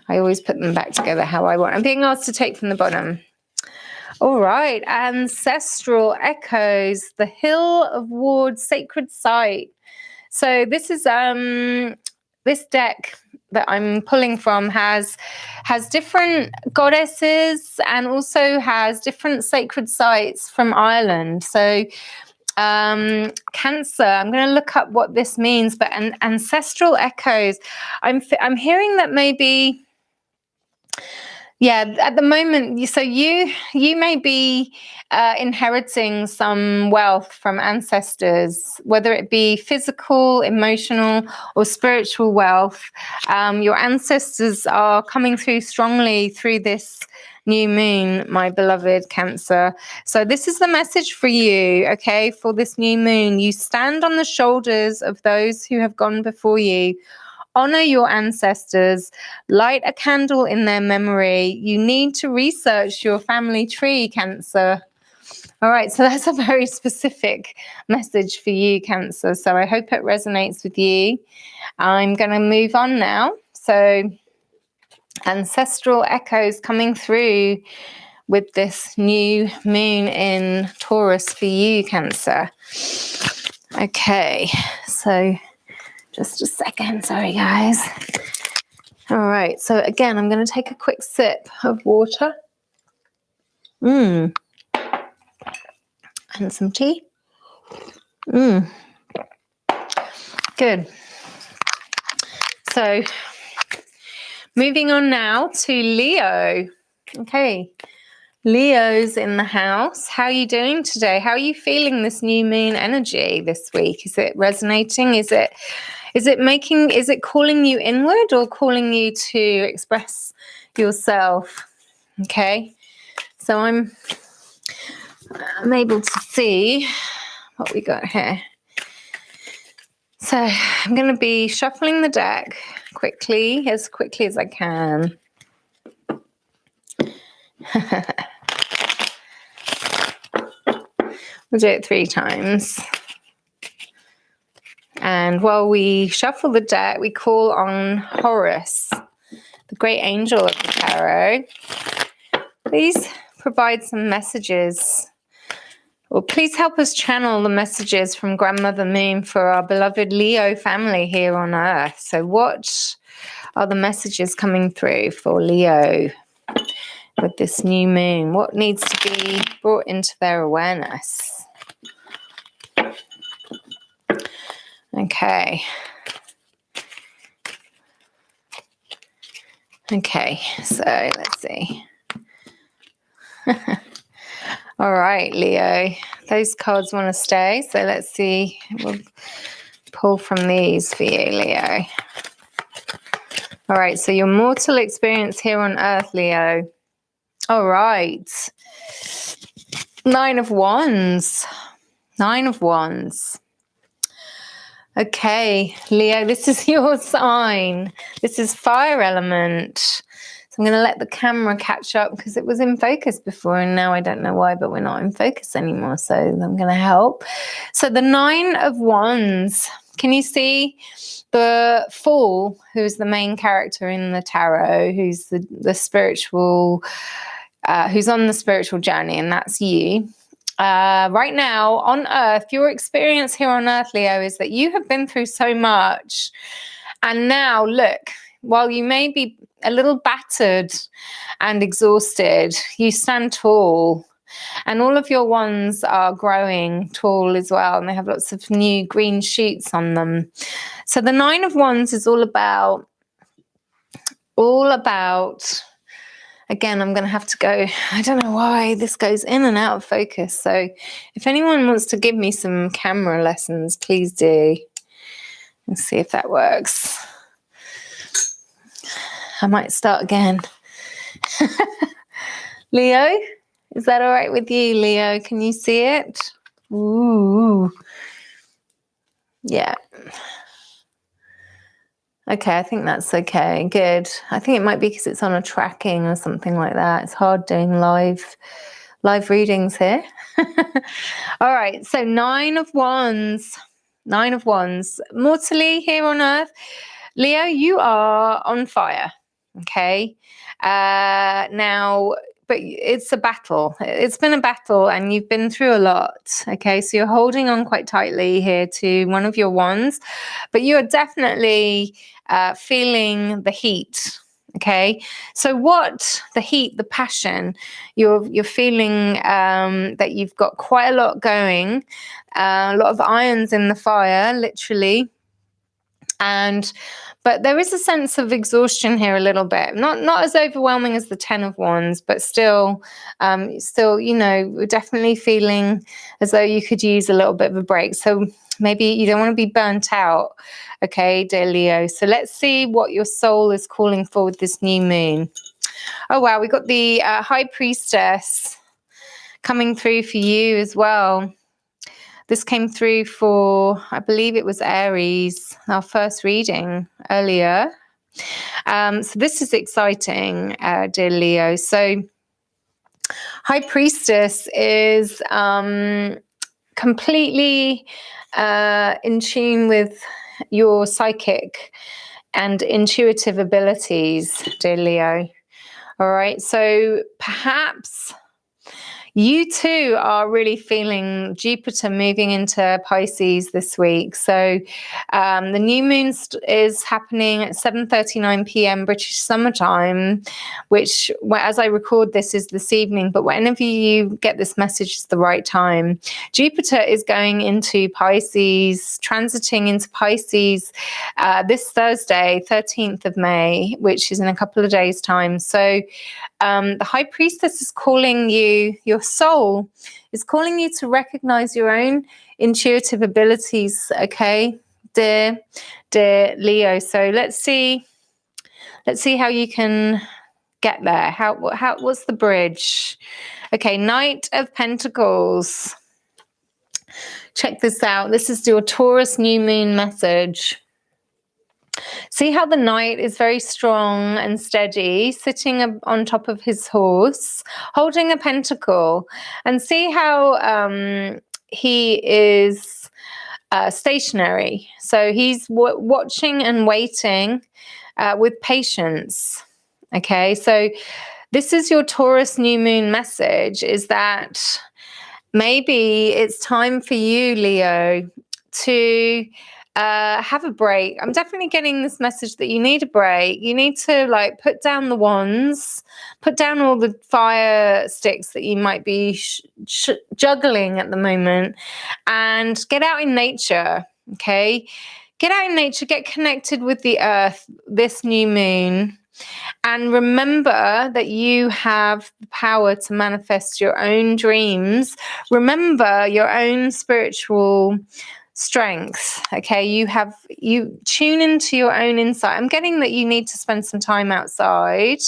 I always put them back together how I want. I'm being asked to take from the bottom. All right, Ancestral Echoes, the Hill of Ward Sacred Site. So this is this deck that I'm pulling from has different goddesses and also has different sacred sites from Ireland. So Cancer, I'm going to look up what this means, but ancestral echoes, I'm hearing that maybe, yeah, at the moment, so you may be inheriting some wealth from ancestors, whether it be physical, emotional, or spiritual wealth. Your ancestors are coming through strongly through this new moon, my beloved Cancer. So this is the message for you, okay, for this new moon. You stand on the shoulders of those who have gone before you. Honor your ancestors, light a candle in their memory. You need to research your family tree, Cancer. All right, so that's a very specific message for you, Cancer. So I hope it resonates with you. I'm going to move on now. So ancestral echoes coming through with this new moon in Taurus for you, Cancer. Okay, so just a second, sorry guys. All right, so again, I'm going to take a quick sip of water. And some tea. Good. So moving on now to Leo. Okay, Leo's in the house. How are you doing today? How are you feeling this new moon energy this week? Is it resonating? Is it calling you inward or calling you to express yourself? Okay, so I'm able to see what we got here. So I'm going to be shuffling the deck as quickly as I can. We'll do it 3 times. And while we shuffle the deck, we call on Horus, the great angel of the tarot. Please provide some messages, or please help us channel the messages from Grandmother Moon for our beloved Leo family here on Earth. So what are the messages coming through for Leo? with this new moon? What needs to be brought into their awareness? Okay. Okay, so let's see. All right, Leo. Those cards want to stay, so let's see. We'll pull from these for you, Leo. All right, so your mortal experience here on Earth, Leo. All right. 9 of Wands. 9 of Wands. Okay, Leo, this is your sign. This is fire element. So I'm going to let the camera catch up because it was in focus before and now I don't know why, but we're not in focus anymore. So I'm going to help. So the 9 of Wands. Can you see the Fool, who's the main character in the tarot, who's the spiritual, who's on the spiritual journey, and that's you. Right now on Earth, your experience here on Earth, Leo, is that you have been through so much. And now, look, while you may be a little battered and exhausted, you stand tall. And all of your wands are growing tall as well. And they have lots of new green shoots on them. So the 9 of Wands is all about, again, I'm going to have to go, I don't know why this goes in and out of focus. So if anyone wants to give me some camera lessons, please do. Let's see if that works. I might start again. Leo, is that all right with you, Leo? Can you see it? Ooh. Yeah. Okay, I think that's okay. Good. I think it might be because it's on a tracking or something like that. It's hard doing live readings here. All right, so 9 of Wands. 9 of Wands. Mortally here on Earth. Leo, you are on fire. Okay. Now, but it's a battle. It's been a battle and you've been through a lot. Okay, so you're holding on quite tightly here to one of your wands, but you're definitely feeling the heat. Okay, so what the heat, the passion, you're feeling that you've got quite a lot going, a lot of irons in the fire, literally. But there is a sense of exhaustion here a little bit, not as overwhelming as the 10 of Wands, but still, you know, we're definitely feeling as though you could use a little bit of a break. So maybe you don't want to be burnt out, okay, dear Leo. So let's see what your soul is calling for with this new moon. Oh, wow, we got the High Priestess coming through for you as well. This came through for, I believe it was Aries, our first reading earlier. So this is exciting, dear Leo. So High Priestess is completely in tune with your psychic and intuitive abilities, dear Leo. All right, so perhaps you too are really feeling Jupiter moving into Pisces this week. So the new moon is happening at 7:39 p.m. British Summer Time, which, as I record this, is this evening. But whenever you get this message, it's the right time. Jupiter is going into Pisces, transiting into Pisces this Thursday, 13th of May, which is in a couple of days' time. So the High Priestess is calling you, your soul is calling you to recognize your own intuitive abilities, okay, dear Leo. So let's see how you can get there. What's the bridge? Okay, Knight of Pentacles. Check this out. This is your Taurus new moon message. See how the knight is very strong and steady, sitting on top of his horse, holding a pentacle. And see how he is stationary. So he's watching and waiting with patience. Okay, so this is your Taurus new moon message, is that maybe it's time for you, Leo, to have a break. I'm definitely getting this message that you need a break. You need to like put down the wands, put down all the fire sticks that you might be juggling at the moment, and get out in nature. Okay, get out in nature, get connected with the earth this new moon. And remember that you have the power to manifest your own dreams. Remember your own spiritual strength. Okay, you tune into your own insight. I'm getting that you need to spend some time outside,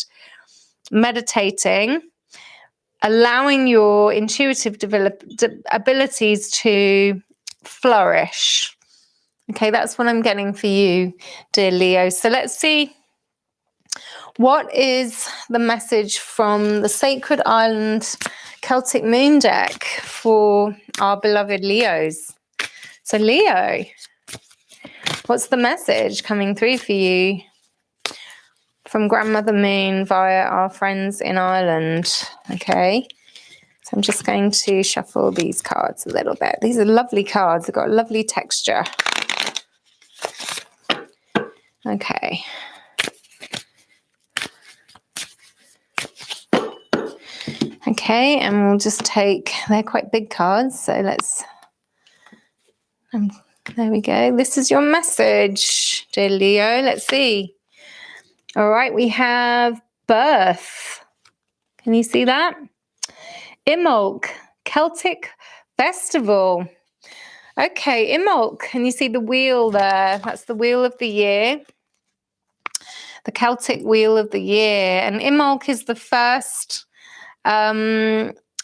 meditating, allowing your intuitive abilities to flourish. Okay, that's what I'm getting for you, dear Leo. So let's see. What is the message from the Sacred Island Celtic Moon deck for our beloved Leos? So Leo, what's the message coming through for you from Grandmother Moon via our friends in Ireland? Okay, so I'm just going to shuffle these cards a little bit. These are lovely cards. They've got a lovely texture. Okay. Okay, and we'll just take, they're quite big cards, so let's, there we go. This is your message, dear Leo. Let's see. All right, we have birth. Can you see that? Imbolc, Celtic festival. Okay, Imbolc, can you see the wheel there? That's the wheel of the year. The Celtic wheel of the year. And Imbolc is the first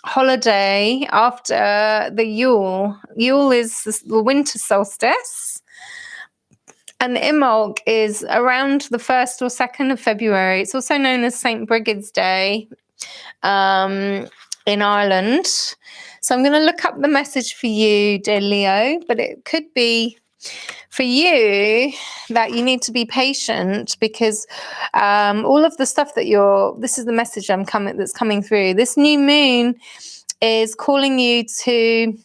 holiday after the Yule. Yule is the winter solstice, and Imbolc is around the 1st or 2nd of February. It's also known as St. Brigid's Day in Ireland. So I'm going to look up the message for you, dear Leo, but it could be for you that you need to be patient, because all of the stuff that this is the message that's coming through. This new moon is calling you to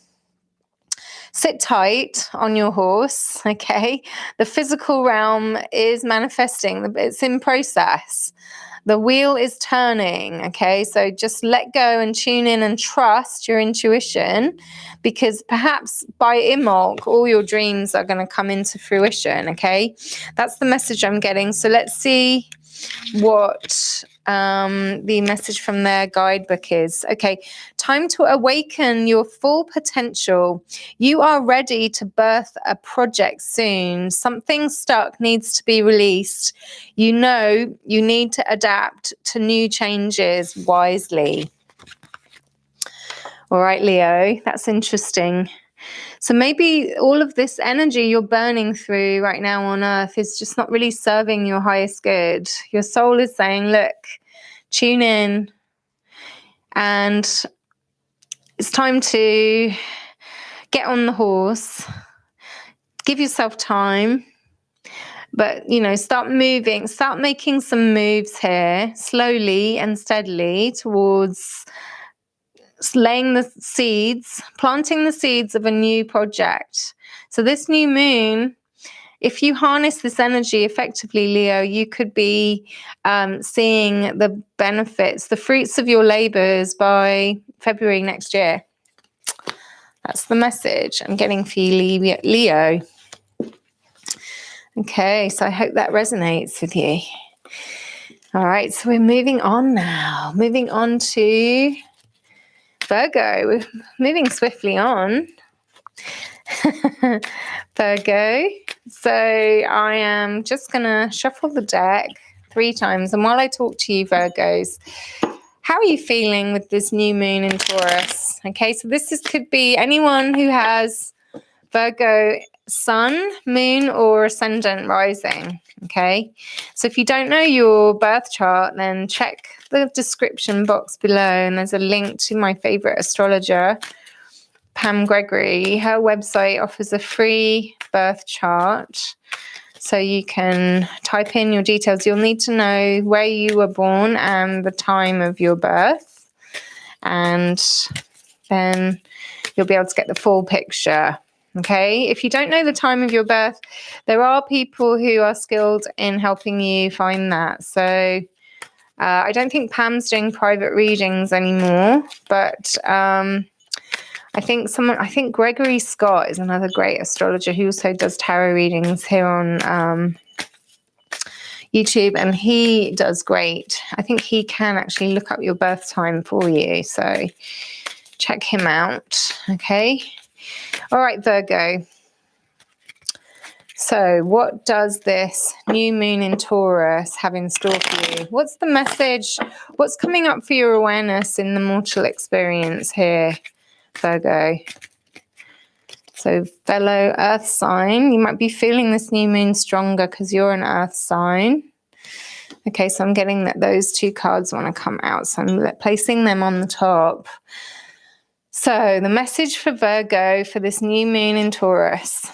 sit tight on your horse, okay? The physical realm is manifesting. It's in process. The wheel is turning, okay? So just let go and tune in and trust your intuition, because perhaps by Imbolc, all your dreams are going to come into fruition, okay? That's the message I'm getting. So let's see what the message from their guidebook is. Okay, time to awaken your full potential. You are ready to birth a project soon. Something stuck needs to be released. You know you need to adapt to new changes wisely. All right, Leo, that's interesting. So maybe all of this energy you're burning through right now on Earth is just not really serving your highest good. Your soul is saying, look, tune in. And it's time to get on the horse. Give yourself time. But, start moving. Start making some moves here, slowly and steadily, towards laying the seeds, planting the seeds of a new project. So this new moon, if you harness this energy effectively, Leo, you could be seeing the benefits, the fruits of your labors by February next year. That's the message I'm getting for you, Leo. Okay, so I hope that resonates with you. All right, so we're moving on now. Moving on to Virgo. We're moving swiftly on. Virgo. So I am just going to shuffle the deck 3 times. And while I talk to you, Virgos, how are you feeling with this new moon in Taurus? Okay, so could be anyone who has Virgo sun, moon, or ascendant rising. Okay, so if you don't know your birth chart, then check the description box below, and there's a link to my favorite astrologer, Pam Gregory. Her website offers a free birth chart, so you can type in your details. You'll need to know where you were born and the time of your birth, and then you'll be able to get the full picture. Okay, if you don't know the time of your birth, there are people who are skilled in helping you find that. So I don't think Pam's doing private readings anymore, but I think Gregory Scott is another great astrologer who also does tarot readings here on YouTube, and he does great. I think he can actually look up your birth time for you, so check him out. Okay. All right, Virgo. So what does this new moon in Taurus have in store for you? What's the message? What's coming up for your awareness in the mortal experience here, Virgo? So fellow earth sign, you might be feeling this new moon stronger because you're an earth sign. Okay, so I'm getting that those two cards want to come out, so I'm placing them on the top. So the message for Virgo for this new moon in Taurus.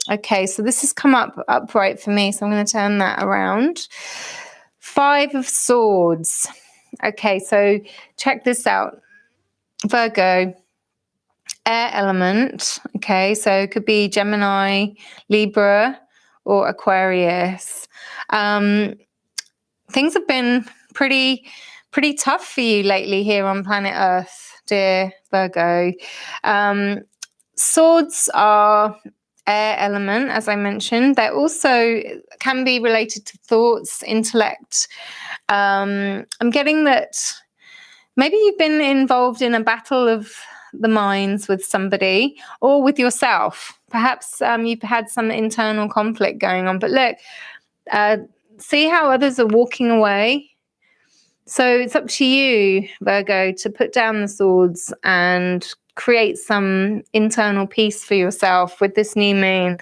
Okay, so this has come up upright for me, so I'm going to turn that around. 5 of Swords. Okay, so check this out. Virgo, air element. Okay, so it could be Gemini, Libra, or Aquarius. Things have been pretty tough for you lately here on planet Earth, dear Virgo. Swords are air element, as I mentioned. They also can be related to thoughts, intellect. I'm getting that maybe you've been involved in a battle of the minds with somebody or with yourself. Perhaps you've had some internal conflict going on. But look, see how others are walking away? So it's up to you, Virgo, to put down the swords and create some internal peace for yourself with this new moon.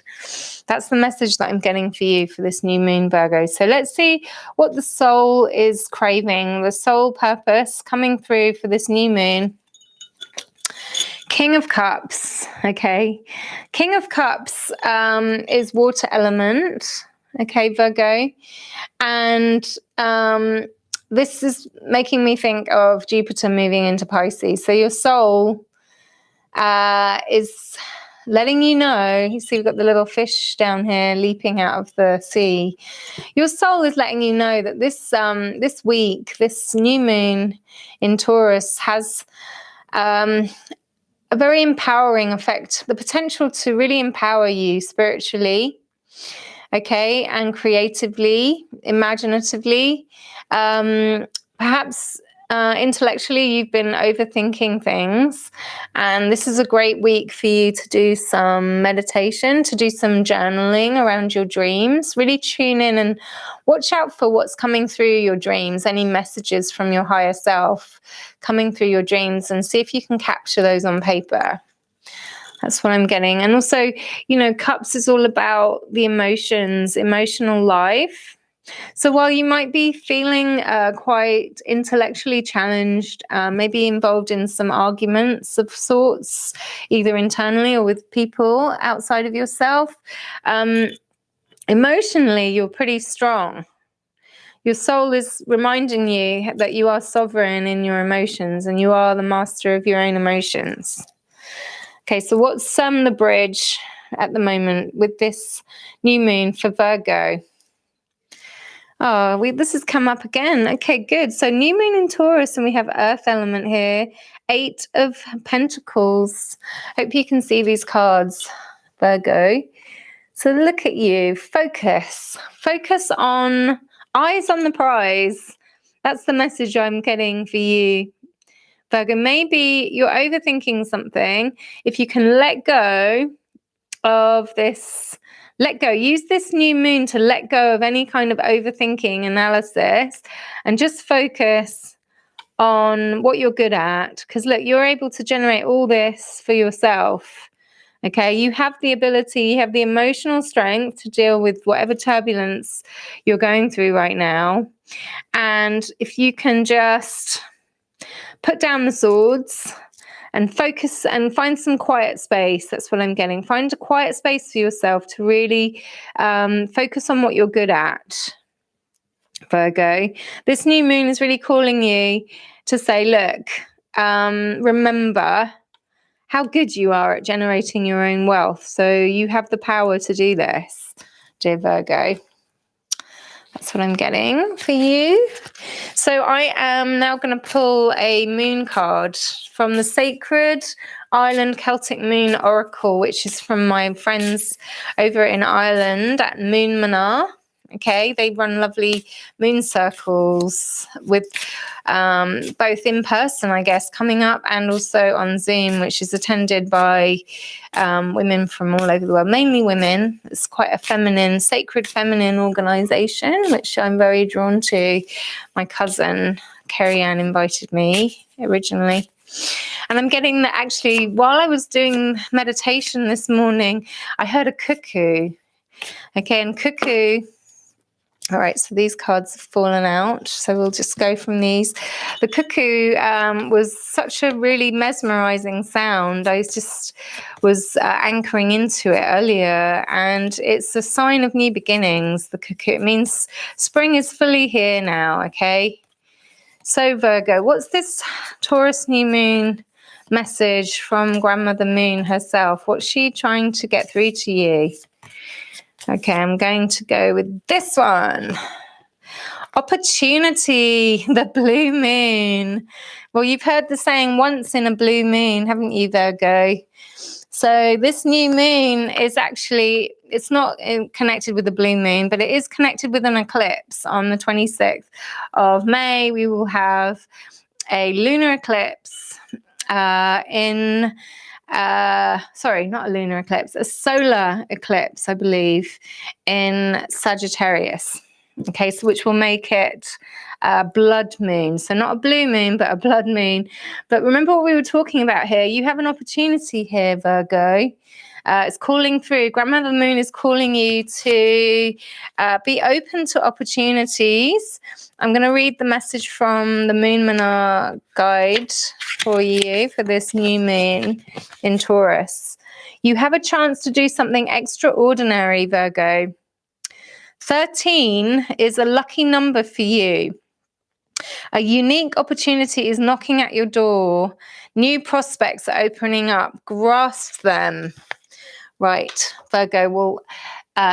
That's the message that I'm getting for you for this new moon, Virgo. So let's see what the soul is craving, the soul purpose coming through for this new moon. King of Cups, okay. King of Cups is water element, okay, Virgo. And this is making me think of Jupiter moving into Pisces. So your soul is letting you know, you see we've got the little fish down here leaping out of the sea. Your soul is letting you know that this week, this new moon in Taurus has a very empowering effect, the potential to really empower you spiritually, okay, and creatively, imaginatively. Perhaps intellectually you've been overthinking things, and this is a great week for you to do some meditation, to do some journaling around your dreams. Really tune in and watch out for what's coming through your dreams, any messages from your higher self coming through your dreams, and see if you can capture those on paper. That's what I'm getting. And also, you know, Cups is all about the emotions, emotional life. So while you might be feeling quite intellectually challenged, maybe involved in some arguments of sorts, either internally or with people outside of yourself, emotionally, you're pretty strong. Your soul is reminding you that you are sovereign in your emotions and you are the master of your own emotions. Okay, so what's the bridge at the moment with this new moon for Virgo? Oh, this has come up again. Okay, good. So new moon in Taurus, and we have earth element here. 8 of Pentacles. Hope you can see these cards, Virgo. So look at you. Focus. Focus on, eyes on the prize. That's the message I'm getting for you, Virgo. Maybe you're overthinking something. If you can let go of this, let go. Use this new moon to let go of any kind of overthinking analysis and just focus on what you're good at. Because look, you're able to generate all this for yourself. Okay, you have the ability, you have the emotional strength to deal with whatever turbulence you're going through right now. And if you can just put down the swords and focus and find some quiet space. That's what I'm getting. Find a quiet space for yourself to really focus on what you're good at, Virgo. This new moon is really calling you to say, look, remember how good you are at generating your own wealth. So you have the power to do this, dear Virgo. That's what I'm getting for you. So I am now going to pull a moon card from the Sacred Island Celtic Moon Oracle, which is from my friends over in Ireland at Moon Manar. Okay, they run lovely moon circles with both in person, I guess, coming up, and also on Zoom, which is attended by women from all over the world, mainly women. It's quite a feminine, sacred feminine organization, which I'm very drawn to. My cousin, Kerry Ann, invited me originally. And I'm getting that actually, while I was doing meditation this morning, I heard a cuckoo. Okay, and cuckoo. All right, so these cards have fallen out, so we'll just go from these. The cuckoo was such a really mesmerizing sound. I just was anchoring into it earlier, and it's a sign of new beginnings, the cuckoo. It means spring is fully here now, okay? So Virgo, what's this Taurus new moon message from Grandmother Moon herself? What's she trying to get through to you? Okay, I'm going to go with this one. Opportunity, the blue moon. Well, you've heard the saying once in a blue moon, haven't you, Virgo? So this new moon is actually, it's not connected with the blue moon, but it is connected with an eclipse. On the 26th of May, we will have a lunar eclipse sorry, not a lunar eclipse, a solar eclipse, I believe, in Sagittarius. Okay, so which will make it a blood moon. So not a blue moon, but a blood moon. But remember what we were talking about here. You have an opportunity here, Virgo. It's calling through. Grandmother Moon is calling you to be open to opportunities. I'm going to read the message from the Moon Manar guide for you for this new moon in Taurus. You have a chance to do something extraordinary, Virgo. 13 is a lucky number for you. A unique opportunity is knocking at your door. New prospects are opening up. Grasp them. Right, Virgo, well,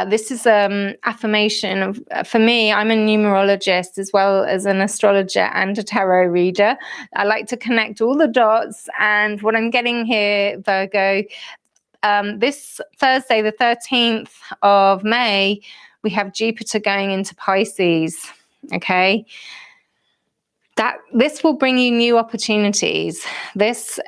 this is affirmation of, for me, I'm a numerologist as well as an astrologer and a tarot reader. I like to connect all the dots, and what I'm getting here, Virgo, this Thursday, the 13th of May, we have Jupiter going into Pisces, okay? This will bring you new opportunities. This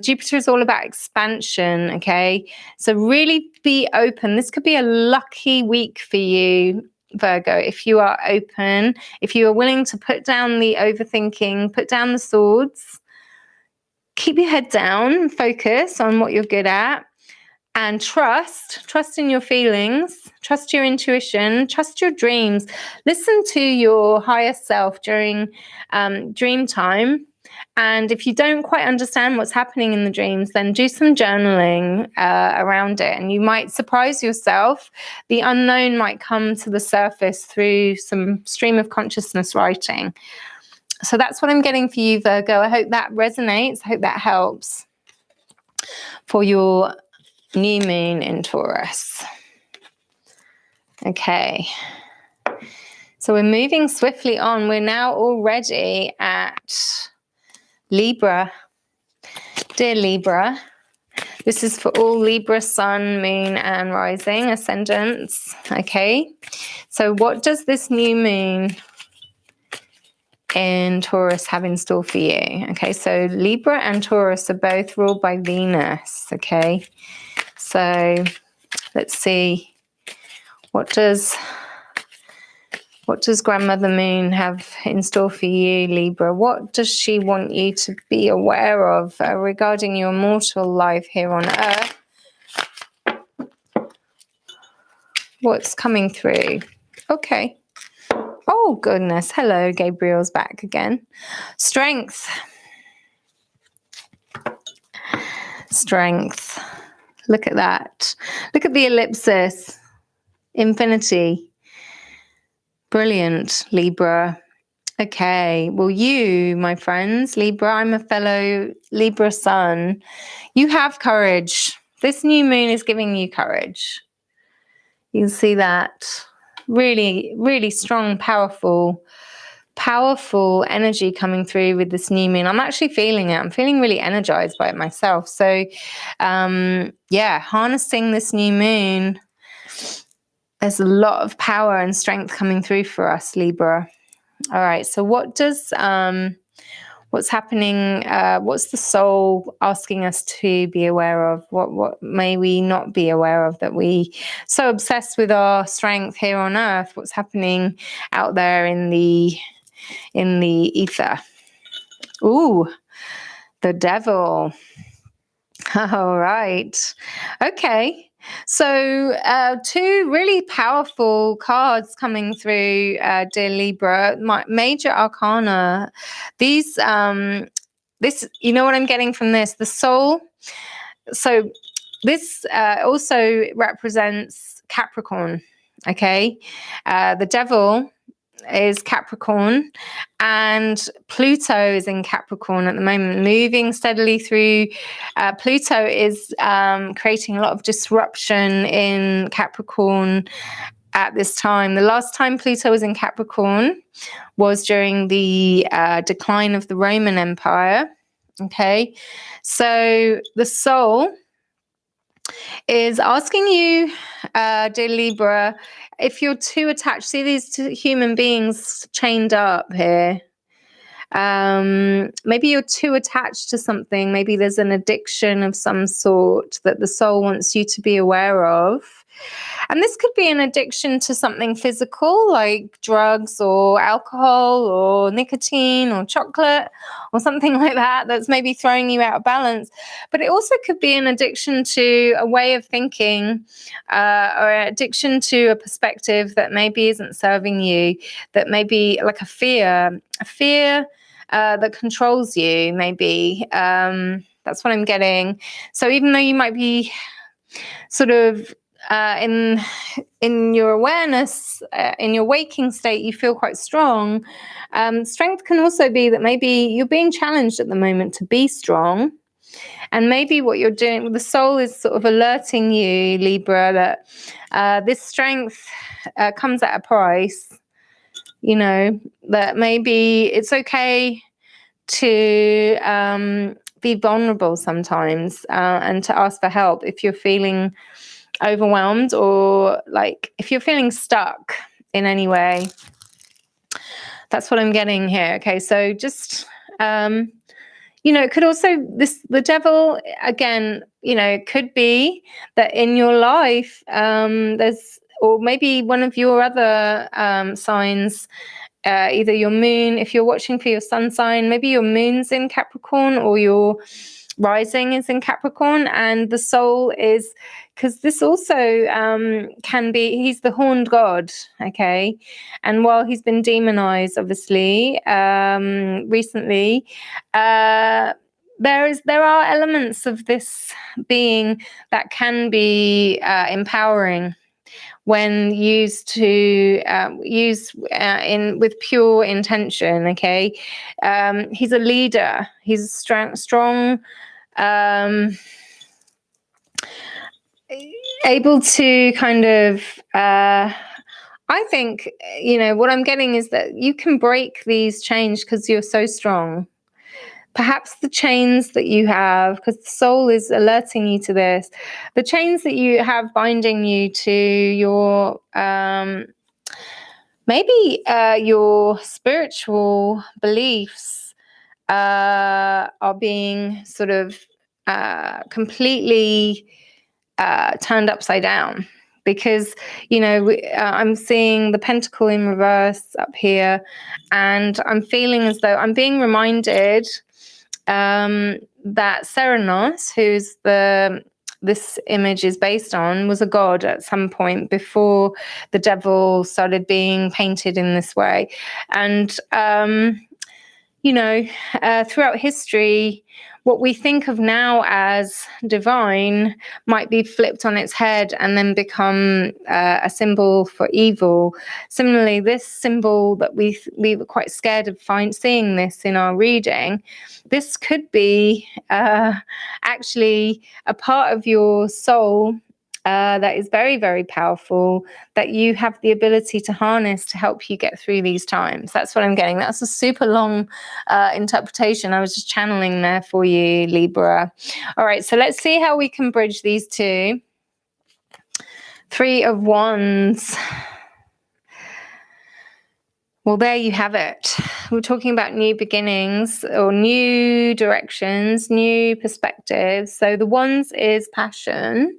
Jupiter is all about expansion, okay? So really be open. This could be a lucky week for you, Virgo, if you are open, if you are willing to put down the overthinking, put down the swords, keep your head down, focus on what you're good at, and trust in your feelings, trust your intuition, trust your dreams. Listen to your higher self during dream time. And if you don't quite understand what's happening in the dreams, then do some journaling around it. And you might surprise yourself. The unknown might come to the surface through some stream of consciousness writing. So that's what I'm getting for you, Virgo. I hope that resonates. I hope that helps for your new moon in Taurus. Okay, so we're moving swiftly on. We're now already at Libra. Dear Libra, this is for all Libra sun, moon, and rising ascendants. Okay, so what does this new moon in Taurus have in store for you? Okay, so Libra and Taurus are both ruled by Venus. Okay, so let's see, what does Grandmother Moon have in store for you, Libra? What does she want you to be aware of regarding your mortal life here on Earth? What's coming through? Okay. Oh, goodness. Hello, Gabriel's back again. Strength. Strength. Look at that. Look at the ellipsis. Infinity. Brilliant, Libra. Okay, well, you, my friends, Libra, I'm a fellow Libra sun. You have courage. This new moon is giving you courage. You can see that. Really, really strong, powerful energy coming through with this new moon. I'm actually feeling it. I'm feeling really energized by it myself. So, yeah, harnessing this new moon, there's a lot of power and strength coming through for us, Libra. All right, so what's happening? What's the soul asking us to be aware of? What may we not be aware of that we so obsessed with our strength here on earth? What's happening out there in the ether? Ooh, the devil. All right. Okay. So two really powerful cards coming through, dear Libra. Major Arcana. These, this, you know what I'm getting from this? The soul. So this also represents Capricorn. Okay. The devil is Capricorn, and Pluto is in Capricorn at the moment, moving steadily through. Pluto is creating a lot of disruption in Capricorn at this time. The last time Pluto was in Capricorn was during the decline of the Roman Empire. Okay, so the soul is asking you, dear Libra, if you're too attached. See these two human beings chained up here. Maybe you're too attached to something. Maybe there's an addiction of some sort that the soul wants you to be aware of. And this could be an addiction to something physical, like drugs or alcohol or nicotine or chocolate or something like that, that's maybe throwing you out of balance. But it also could be an addiction to a way of thinking, or an addiction to a perspective that maybe isn't serving you, that may be like a fear that controls you, maybe. That's what I'm getting. So even though you might be sort of in your awareness, in your waking state, you feel quite strong. Strength can also be that maybe you're being challenged at the moment to be strong. And maybe what you're doing, the soul is sort of alerting you, Libra, that this strength comes at a price. You know, that maybe it's okay to be vulnerable sometimes, and to ask for help if you're feeling overwhelmed, or like if you're feeling stuck in any way. That's what I'm getting here. Okay, so just you know, it could also, the devil, again, you know, it could be that in your life there's, or maybe one of your other signs, either your moon, if you're watching for your sun sign, maybe your moon's in Capricorn or your rising is in Capricorn, and the soul is, because this also can be, he's the horned god, okay? And while he's been demonized, obviously, recently, there are elements of this being that can be empowering when used to with pure intention. Okay, he's a leader. He's strong, able to kind of. I think, you know, what I'm getting is that you can break these chains because you're so strong. Perhaps the chains that you have, because the soul is alerting you to this, the chains that you have binding you to your, maybe your spiritual beliefs are being sort of completely turned upside down. Because, you know, I'm seeing the pentacle in reverse up here, and I'm feeling as though I'm being reminded that Serenos, who's this image is based on, was a god at some point before the devil started being painted in this way. And throughout history, what we think of now as divine might be flipped on its head and then become a symbol for evil. Similarly, this symbol that we were quite scared of seeing this in our reading, this could be actually a part of your soul that is very, very powerful, that you have the ability to harness to help you get through these times. That's what I'm getting. That's a super long interpretation. I was just channeling there for you, Libra. All right, so let's see how we can bridge these two. Three of Wands. Well, there you have it. We're talking about new beginnings or new directions, new perspectives. So the Wands is passion,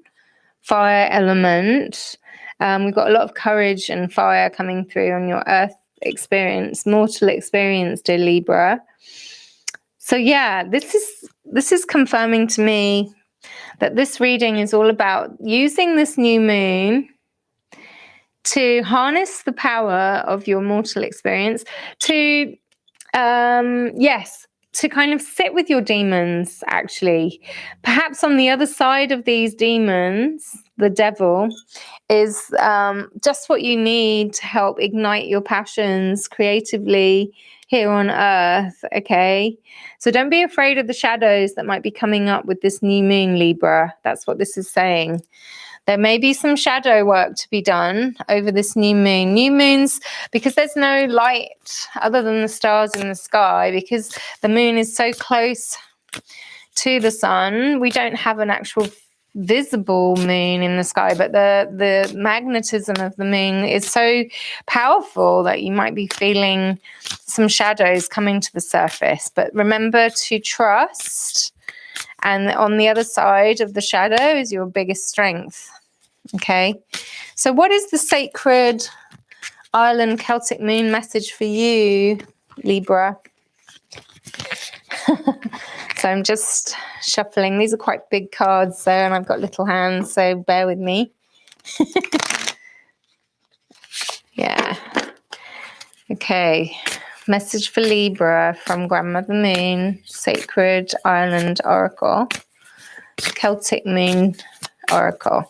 fire element. We've got a lot of courage and fire coming through on your earth experience, mortal experience, dear Libra. So yeah, this is confirming to me that this reading is all about using this new moon to harness the power of your mortal experience, to to kind of sit with your demons, actually. Perhaps on the other side of these demons, the devil, is just what you need to help ignite your passions creatively here on earth, okay? So don't be afraid of the shadows that might be coming up with this new moon, Libra. That's what this is saying. There may be some shadow work to be done over this new moon. New moons, because there's no light other than the stars in the sky, because the moon is so close to the sun, we don't have an actual visible moon in the sky, but the magnetism of the moon is so powerful that you might be feeling some shadows coming to the surface. But remember to trust, and on the other side of the shadow is your biggest strength. Okay, so what is the sacred island Celtic moon message for you, Libra? So I'm just shuffling. These are quite big cards, so, and I've got little hands, so bear with me. Yeah. Okay. Message for Libra from Grandmother Moon, Sacred Island Oracle, Celtic Moon Oracle.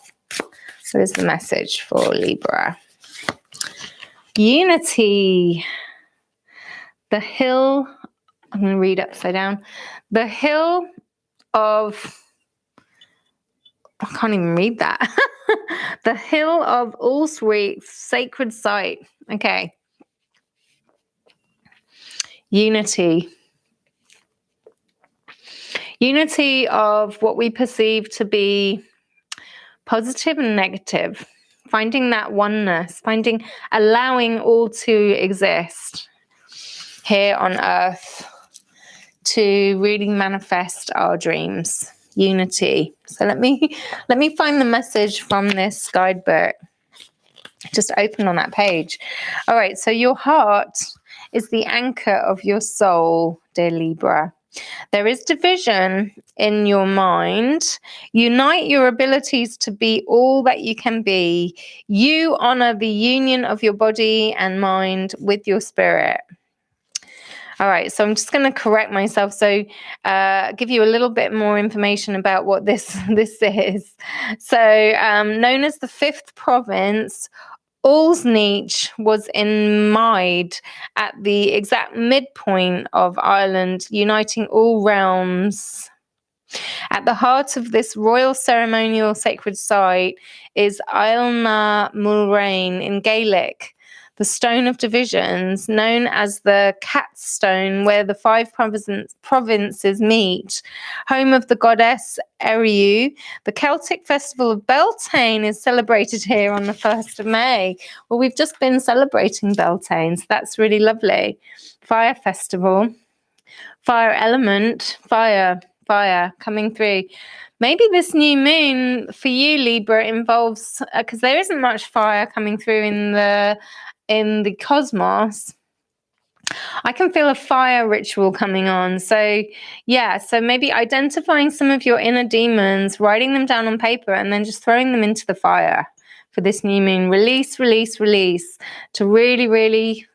What is the message for Libra? Unity. The hill, I'm going to read upside down. The hill of, I can't even read that. The hill of all sweet, sacred site. Okay. Unity. Unity of what we perceive to be positive and negative, finding that oneness, allowing all to exist here on earth to really manifest our dreams. Unity. So let me find the message from this guidebook. Just open on that page. All right, so your heart is the anchor of your soul, dear Libra. There is division in your mind. Unite your abilities to be all that you can be. You honor the union of your body and mind with your spirit. All right, so I'm just going to correct myself. So give you a little bit more information about what this is. So known as the fifth province, All's niche was in Mide at the exact midpoint of Ireland, uniting all realms. At the heart of this royal ceremonial sacred site is Ailna Mulrain in Gaelic, the stone of divisions, known as the Cat Stone, where the five provinces meet. Home of the goddess Eriu, the Celtic festival of Beltane is celebrated here on the 1st of May. Well, we've just been celebrating Beltane, so that's really lovely. Fire festival, fire element, fire coming through. Maybe this new moon for you, Libra, involves, because there isn't much fire coming through in the cosmos. I can feel a fire ritual coming on. So yeah, so maybe identifying some of your inner demons, writing them down on paper, and then just throwing them into the fire for this new moon. Release to really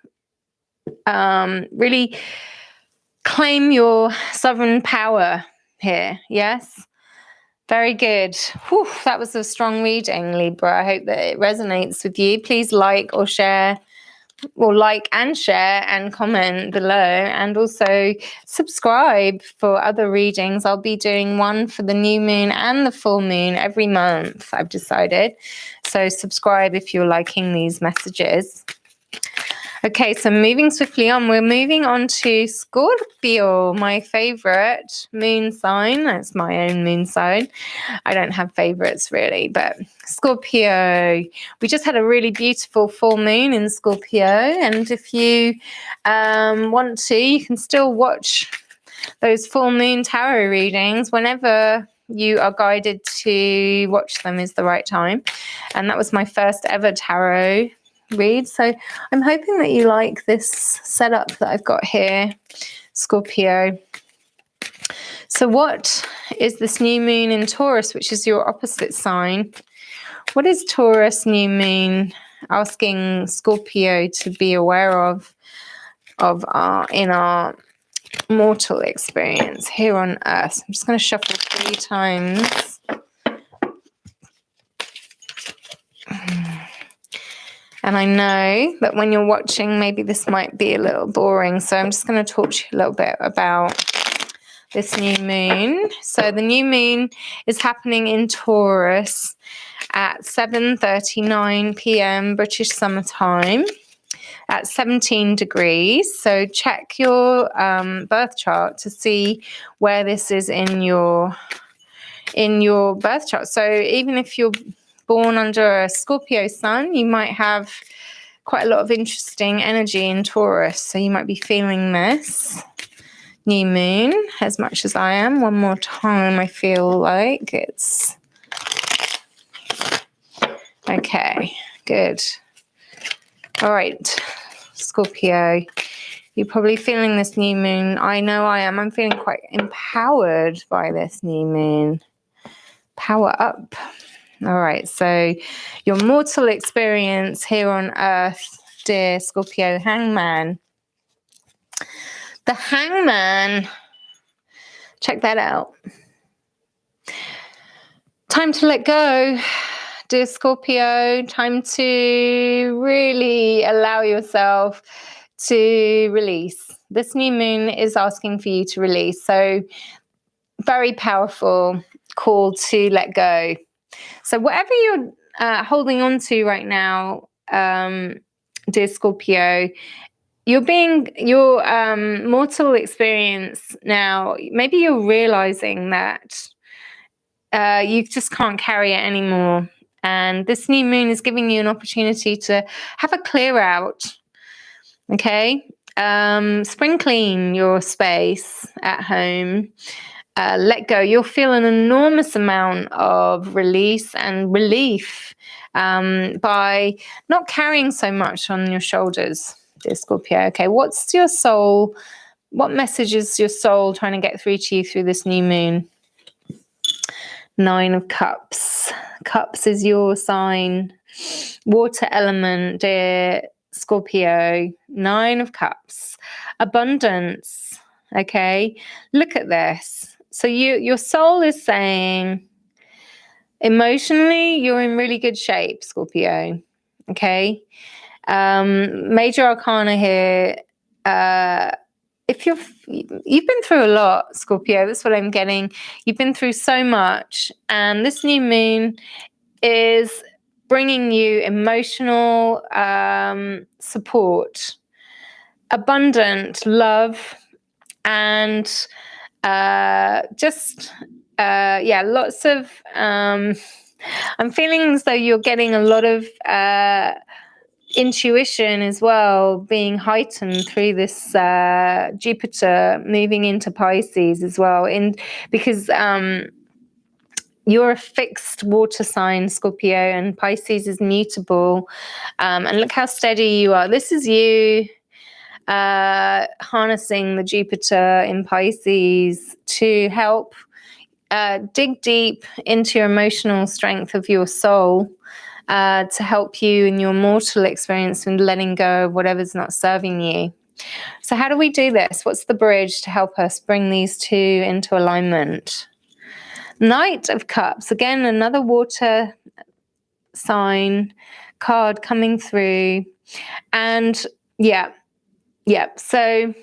claim your sovereign power here. Yes. Very good. Whew, that was a strong reading, Libra. I hope that it resonates with you. Please like or share, or like and share and comment below, and also subscribe for other readings. I'll be doing one for the new moon and the full moon every month, I've decided. So subscribe if you're liking these messages. Okay, so moving swiftly on, we're moving on to Scorpio, my favorite moon sign. That's my own moon sign. I don't have favorites really, but Scorpio. We just had a really beautiful full moon in Scorpio, and if you want to, you can still watch those full moon tarot readings whenever you are guided to watch them is the right time. And that was my first ever tarot read, so I'm hoping that you like this setup that I've got here, Scorpio. So what is this new moon in Taurus, which is your opposite sign? What is Taurus new moon asking Scorpio to be aware of in our mortal experience here on Earth? I'm just going to shuffle 3 times. And I know that when you're watching, maybe this might be a little boring. So I'm just going to talk to you a little bit about this new moon. So the new moon is happening in Taurus at 7:39 p.m. British Summer Time at 17 degrees. So check your birth chart to see where this is in your birth chart. So even if you're born under a Scorpio sun, you might have quite a lot of interesting energy in Taurus. So you might be feeling this new moon as much as I am. One more time, I feel like it's okay. Good. All right, Scorpio, you're probably feeling this new moon. I know I am. I'm feeling quite empowered by this new moon. Power up. All right, so your mortal experience here on Earth, dear Scorpio, Hangman. The Hangman, check that out. Time to let go, dear Scorpio. Time to really allow yourself to release. This new moon is asking for you to release. So very powerful call to let go. So whatever you're holding on to right now, dear Scorpio, your mortal experience now, maybe you're realizing that you just can't carry it anymore. And this new moon is giving you an opportunity to have a clear out, okay? Spring clean your space at home. Let go. You'll feel an enormous amount of release and relief by not carrying so much on your shoulders, dear Scorpio. Okay, what's your soul? What message is your soul trying to get through to you through this new moon? 9 of Cups. Cups is your sign. Water element, dear Scorpio. 9 of Cups. Abundance. Okay, look at this. So your soul is saying, emotionally, you're in really good shape, Scorpio. Okay. Major Arcana here. If you've been through a lot, Scorpio, that's what I'm getting. You've been through so much, and this new moon is bringing you emotional support, abundant love, and lots of I'm feeling as though you're getting a lot of intuition as well being heightened through this Jupiter moving into Pisces as well, because you're a fixed water sign, Scorpio, and Pisces is mutable, and look how steady you are. This is you harnessing the Jupiter in Pisces to help dig deep into your emotional strength of your soul, to help you in your mortal experience and letting go of whatever's not serving you. So how do we do this? What's the bridge to help us bring these two into alignment? Knight of Cups, again, another water sign card coming through. And yeah, so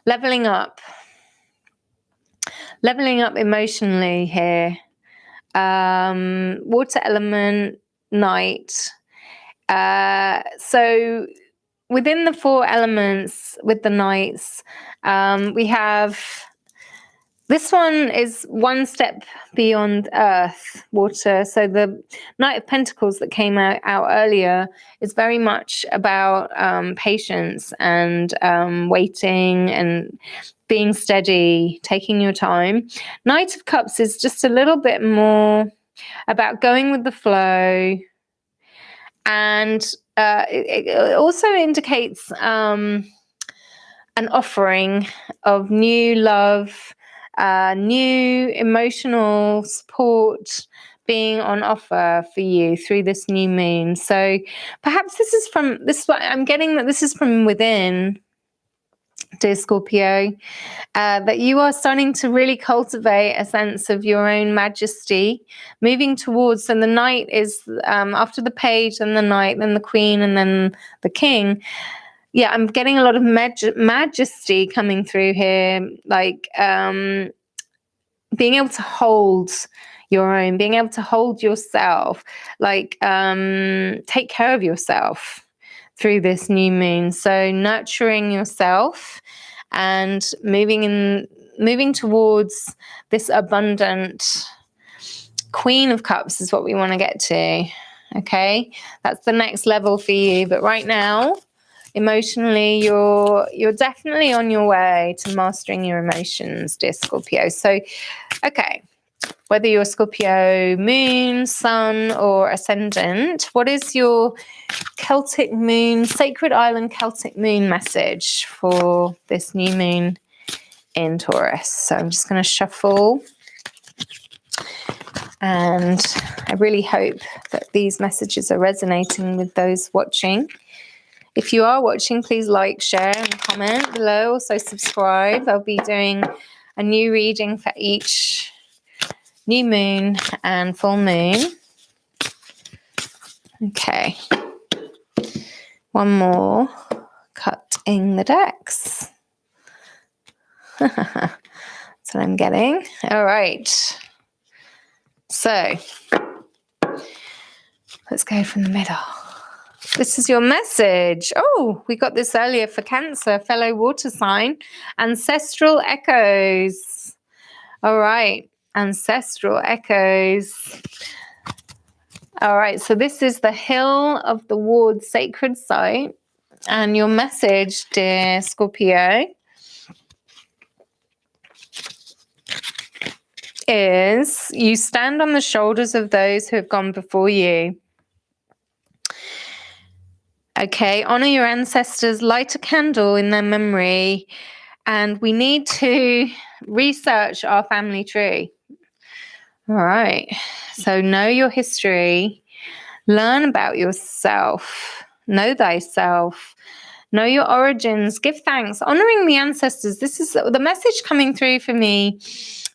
leveling up emotionally here. Water element, Knight. So within the 4 elements with the Knights, we have, this one is one step beyond earth, water. So the Knight of Pentacles that came out earlier is very much about patience and waiting and being steady, taking your time. Knight of Cups is just a little bit more about going with the flow. And it also indicates an offering of new love, new emotional support being on offer for you through this new moon. So perhaps this is what I'm getting, that this is from within, dear Scorpio, that you are starting to really cultivate a sense of your own majesty, moving towards, and the Knight is after the Page, and the Knight, then the Queen, and then the King. Yeah, I'm getting a lot of majesty coming through here, like being able to hold your own, being able to hold yourself, like take care of yourself through this new moon. So nurturing yourself and moving towards this abundant Queen of Cups is what we want to get to. Okay, that's the next level for you. But right now, emotionally, you're definitely on your way to mastering your emotions, dear Scorpio. So, okay, whether you're Scorpio moon, sun, or ascendant, what is your Celtic moon, sacred island Celtic moon message for this new moon in Taurus? So I'm just going to shuffle, and I really hope that these messages are resonating with those watching. If you are watching, please like, share, and comment below. Also subscribe. I'll be doing a new reading for each new moon and full moon. Okay. One more. Cutting the decks. That's what I'm getting. All right. So let's go from the middle. This is your message. Oh, we got this earlier for Cancer, fellow water sign. Ancestral echoes. All right. Ancestral echoes. All right. So this is the Hill of the Ward sacred site. And your message, dear Scorpio, is you stand on the shoulders of those who have gone before you. Okay, honor your ancestors, light a candle in their memory, and we need to research our family tree. All right, so know your history, learn about yourself, know thyself, know your origins, give thanks, honoring the ancestors. This is the message coming through for me.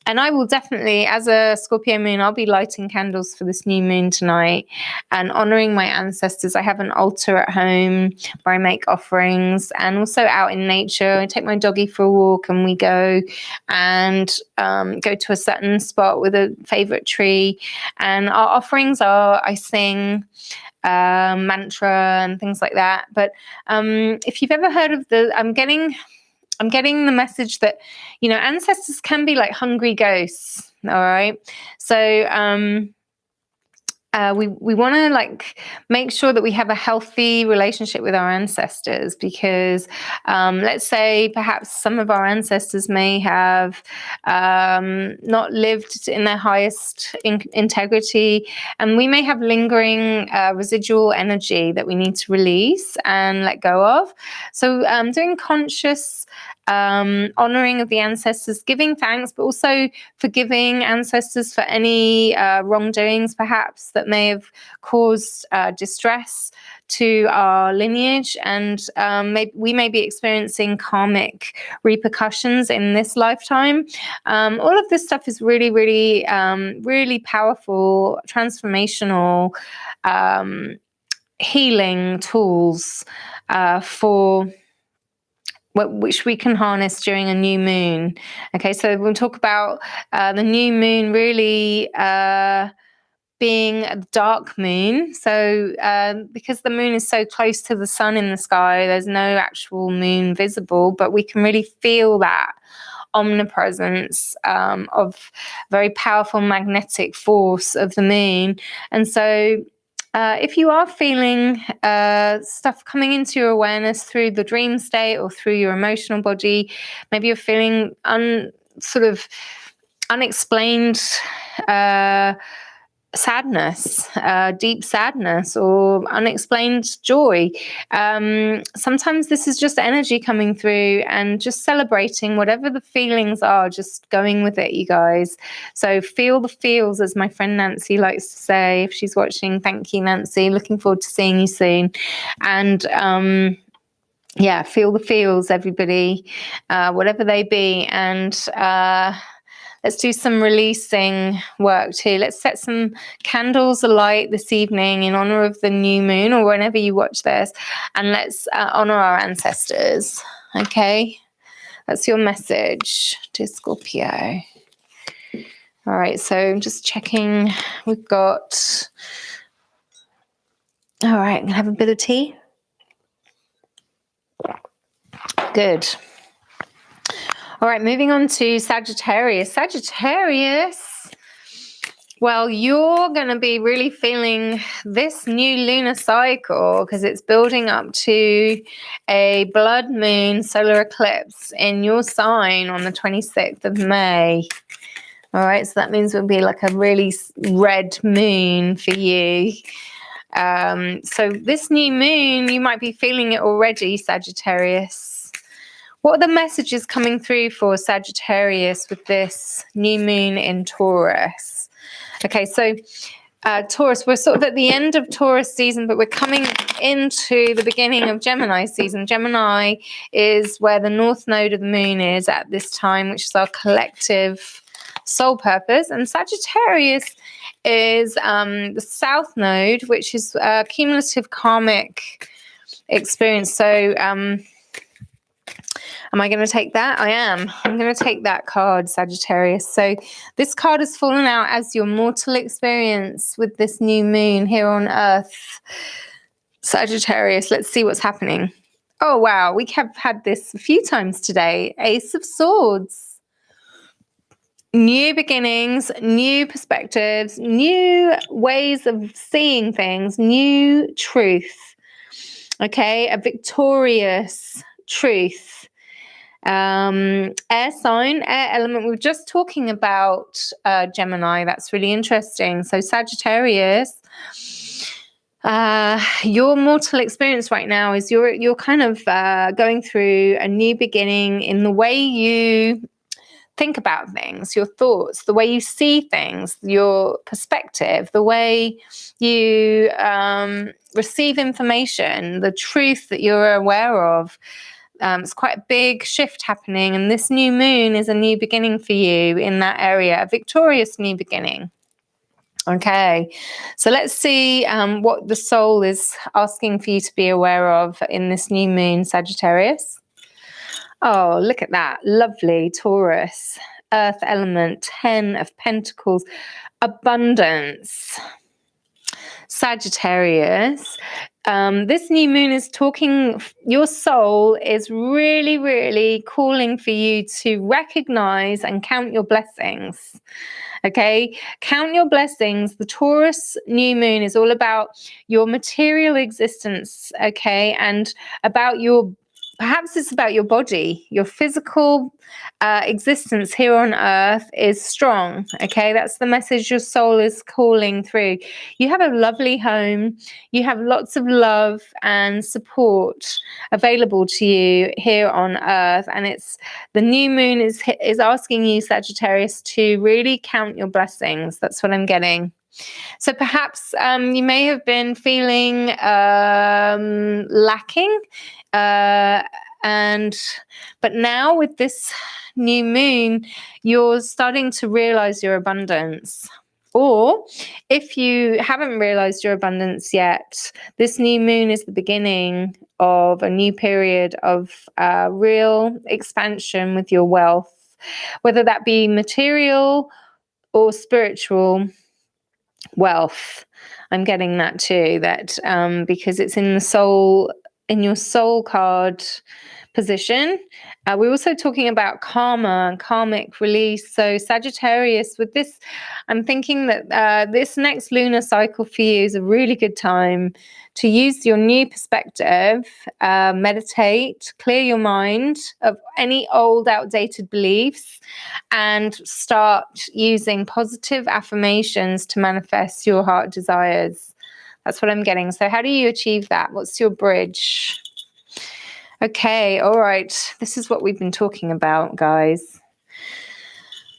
And I will definitely, as a Scorpio moon, I'll be lighting candles for this new moon tonight and honoring my ancestors. I have an altar at home where I make offerings, and also out in nature. I take my doggy for a walk, and we go and go to a certain spot with a favorite tree. And our offerings are, I sing mantra and things like that. But if you've ever heard of I'm getting the message that, you know, ancestors can be like hungry ghosts. All right. So we want to like make sure that we have a healthy relationship with our ancestors, because let's say perhaps some of our ancestors may have not lived in their highest integrity, and we may have lingering residual energy that we need to release and let go of. So doing conscious honoring of the ancestors, giving thanks, but also forgiving ancestors for any wrongdoings perhaps that may have caused distress to our lineage, and we may be experiencing karmic repercussions in this lifetime. All of this stuff is really, really, really powerful, transformational healing tools for which we can harness during a new moon. Okay, so we'll talk about the new moon really being a dark moon. So because the moon is so close to the sun in the sky, there's no actual moon visible, but we can really feel that omnipresence of very powerful magnetic force of the moon. And so if you are feeling stuff coming into your awareness through the dream state or through your emotional body, maybe you're feeling sort of unexplained sadness, deep sadness, or unexplained joy. Sometimes this is just energy coming through and just celebrating whatever the feelings are, just going with it, you guys. So feel the feels, as my friend Nancy likes to say, if she's watching. Thank you, Nancy. Looking forward to seeing you soon. And yeah, feel the feels, everybody, whatever they be. And let's do some releasing work too. Let's set some candles alight this evening in honor of the new moon, or whenever you watch this, and let's honor our ancestors. Okay, that's your message to Scorpio. All right, so I'm just checking. We've got. All right, I'm gonna have a bit of tea. Good. All right, moving on to Sagittarius. Sagittarius, well, you're going to be really feeling this new lunar cycle because it's building up to a blood moon solar eclipse in your sign on the 26th of May. All right, so that means it'll be like a really red moon for you. So this new moon, you might be feeling it already, Sagittarius. What are the messages coming through for Sagittarius with this new moon in Taurus? Okay, so Taurus, we're sort of at the end of Taurus season, but we're coming into the beginning of Gemini season. Gemini is where the north node of the moon is at this time, which is our collective soul purpose. And Sagittarius is the south node, which is cumulative karmic experience. So am I going to take that? I am. I'm going to take that card, Sagittarius. So this card has fallen out as your mortal experience with this new moon here on Earth. Sagittarius, let's see what's happening. Oh, wow. We have had this a few times today. Ace of Swords. New beginnings, new perspectives, new ways of seeing things, new truth. Okay, a victorious truth. Air sign, air element. We were just talking about Gemini. That's really interesting. So Sagittarius, your mortal experience right now is you're kind of going through a new beginning in the way you think about things, your thoughts, the way you see things, your perspective, the way you receive information, the truth that you're aware of. It's quite a big shift happening, and this new moon is a new beginning for you in that area, a victorious new beginning. Okay, so let's see what the soul is asking for you to be aware of in this new moon, Sagittarius. Oh, look at that. Lovely. Taurus, earth element, 10 of Pentacles, abundance. Sagittarius, this new moon is talking, your soul is really, really calling for you to recognize and count your blessings. Okay, count your blessings. The Taurus new moon is all about your material existence, okay, and about your perhaps it's about your body. Your physical existence here on earth is strong. Okay, that's the message your soul is calling through. You have a lovely home. You have lots of love and support available to you here on earth, and it's the new moon is asking you, Sagittarius, to really count your blessings. That's what I'm getting. So perhaps you may have been feeling lacking, but now with this new moon, you're starting to realize your abundance. Or if you haven't realized your abundance yet, this new moon is the beginning of a new period of real expansion with your wealth, whether that be material or spiritual wealth. I'm getting that too, that because it's in the soul, in your soul card position. We're also talking about karma and karmic release. So Sagittarius, with this, I'm thinking that this next lunar cycle for you is a really good time to use your new perspective, meditate, clear your mind of any old, outdated beliefs, and start using positive affirmations to manifest your heart desires. That's what I'm getting. So how do you achieve that? What's your bridge? Okay, all right. This is what we've been talking about, guys.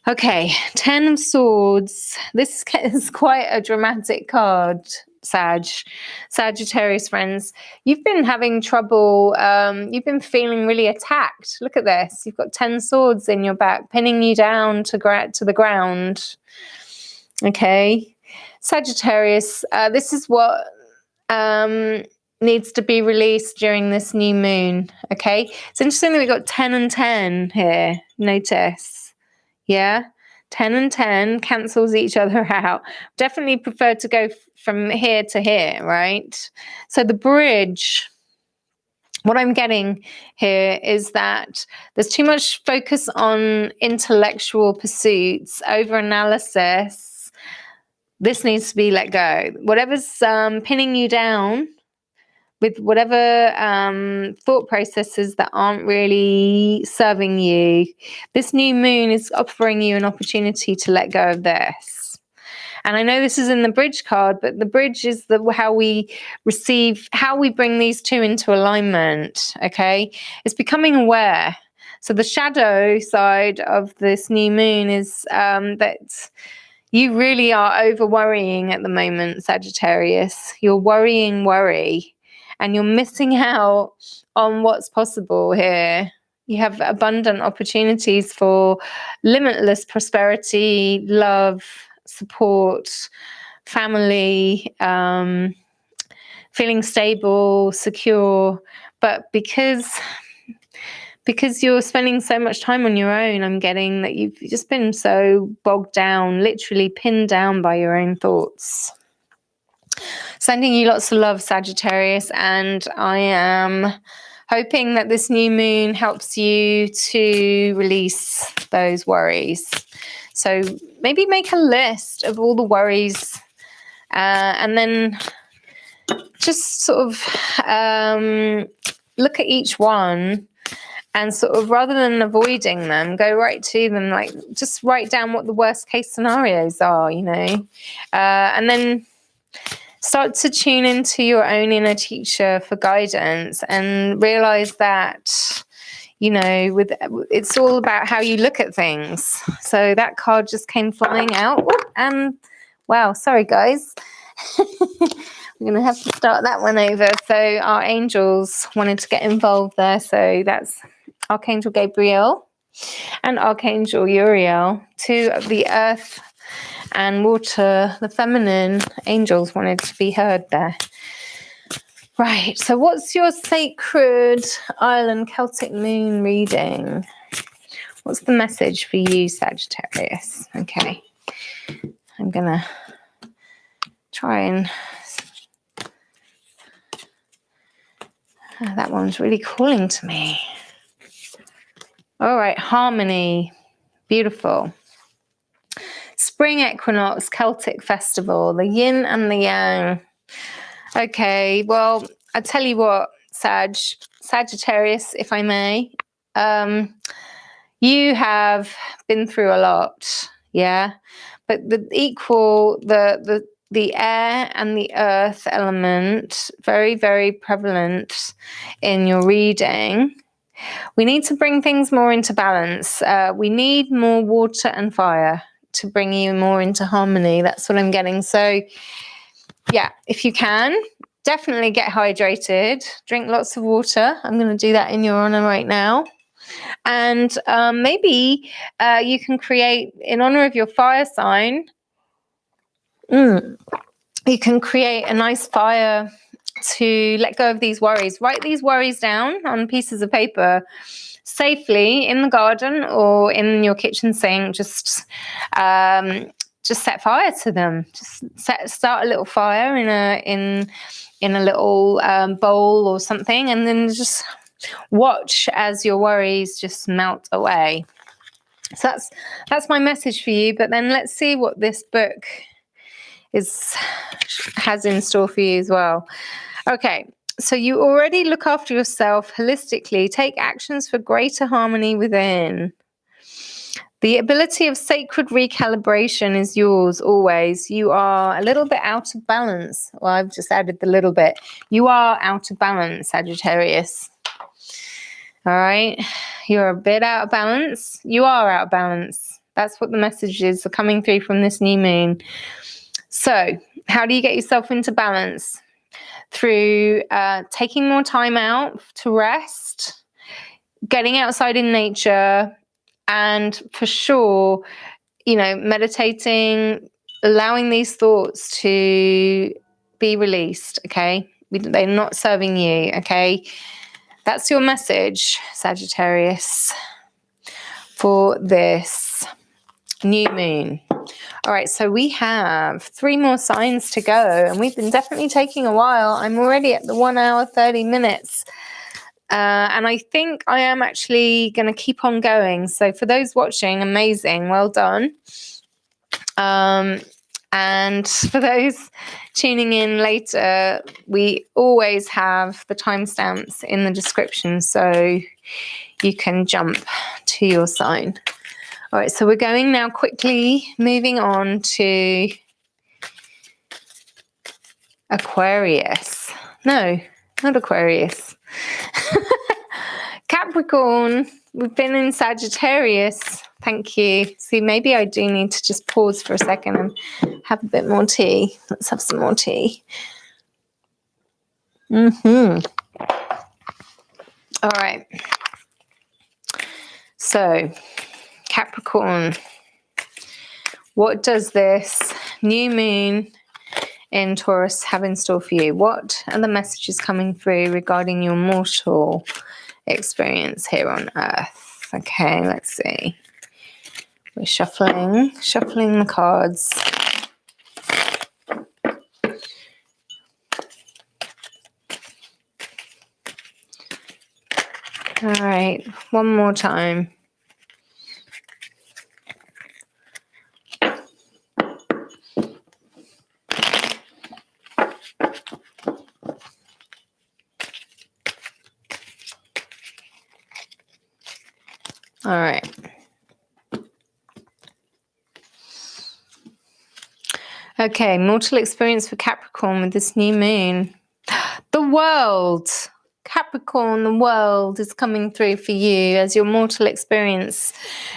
Okay, 10 of Swords. This is quite a dramatic card, Sagittarius friends. You've been having trouble. You've been feeling really attacked. Look at this. You've got 10 swords in your back, pinning you down to the ground. Okay, Sagittarius. This is what needs to be released during this new moon. Okay, it's interesting that we got 10 and 10 here. Notice, yeah, 10 and 10 cancels each other out. Definitely prefer to go from here to here, right? So the bridge, what I'm getting here is that there's too much focus on intellectual pursuits over analysis. This needs to be let go. Whatever's pinning you down, with whatever thought processes that aren't really serving you, this new moon is offering you an opportunity to let go of this. And I know this is in the bridge card, but the bridge is how we bring these two into alignment, okay? It's becoming aware. So the shadow side of this new moon is that you really are over worrying at the moment, Sagittarius. You're worrying worry. And you're missing out on what's possible here. You have abundant opportunities for limitless prosperity, love, support, family, feeling stable, secure. But because you're spending so much time on your own, I'm getting that you've just been so bogged down, literally pinned down by your own thoughts. Sending you lots of love, Sagittarius, and I am hoping that this new moon helps you to release those worries. So maybe make a list of all the worries and then just sort of look at each one and sort of, rather than avoiding them, go right to them. Like, just write down what the worst case scenarios are, you know, and then start to tune into your own inner teacher for guidance and realize that, you know, it's all about how you look at things. So that card just came flying out. And wow, sorry guys. We're going to have to start that one over. So our angels wanted to get involved there. So that's Archangel Gabriel and Archangel Uriel, two of the earth and water, the feminine angels, wanted to be heard there. Right, so what's your sacred island Celtic moon reading? What's the message for you, Sagittarius? Okay, I'm gonna try and that one's really calling to me. All right, harmony, beautiful. Spring equinox, Celtic festival, the yin and the yang. Okay, well, I tell you what, Sagittarius, if I may. You have been through a lot, yeah, but the air and the earth element, very, very prevalent in your reading. We need to bring things more into balance. We need more water and fire to bring you more into harmony. That's what I'm getting. So yeah, if you can, definitely get hydrated, drink lots of water. I'm going to do that in your honor right now. And maybe you can create, in honor of your fire sign, you can create a nice fire to let go of these worries. Write these worries down on pieces of paper safely in the garden or in your kitchen sink. Just set fire to them. Just start a little fire in a little bowl or something, and then just watch as your worries just melt away. So that's my message for you. But then let's see what this book has in store for you as well. Okay, so you already look after yourself holistically. Take actions for greater harmony within. The ability of sacred recalibration is yours always. You are a little bit out of balance. Well, I've just added the little bit. You are out of balance, Sagittarius. All right, you're a bit out of balance. You are out of balance. That's what the messages are coming through from this new moon. So how do you get yourself into balance? Through taking more time out to rest, getting outside in nature, and for sure, meditating, allowing these thoughts to be released, okay? They're not serving you, okay? That's your message, Sagittarius, for this new moon. All right, so we have 3 more signs to go, and we've been definitely taking a while. I'm already at the 1 hour, 30 minutes. And I think I am actually going to keep on going. So for those watching, amazing. Well done. And for those tuning in later, we always have the timestamps in the description, so you can jump to your sign. All right, so we're going now quickly, moving on to Aquarius. No, not Aquarius. Capricorn. We've been in Sagittarius. Thank you. See, maybe I do need to just pause for a second and have a bit more tea. Let's have some more tea. All right. So, Capricorn, what does this new moon in Taurus have in store for you? What are the messages coming through regarding your mortal experience here on Earth? Okay, let's see. We're shuffling the cards. All right, one more time. All right. Okay, mortal experience for Capricorn with this new moon. The world. Capricorn, the world is coming through for you as your mortal experience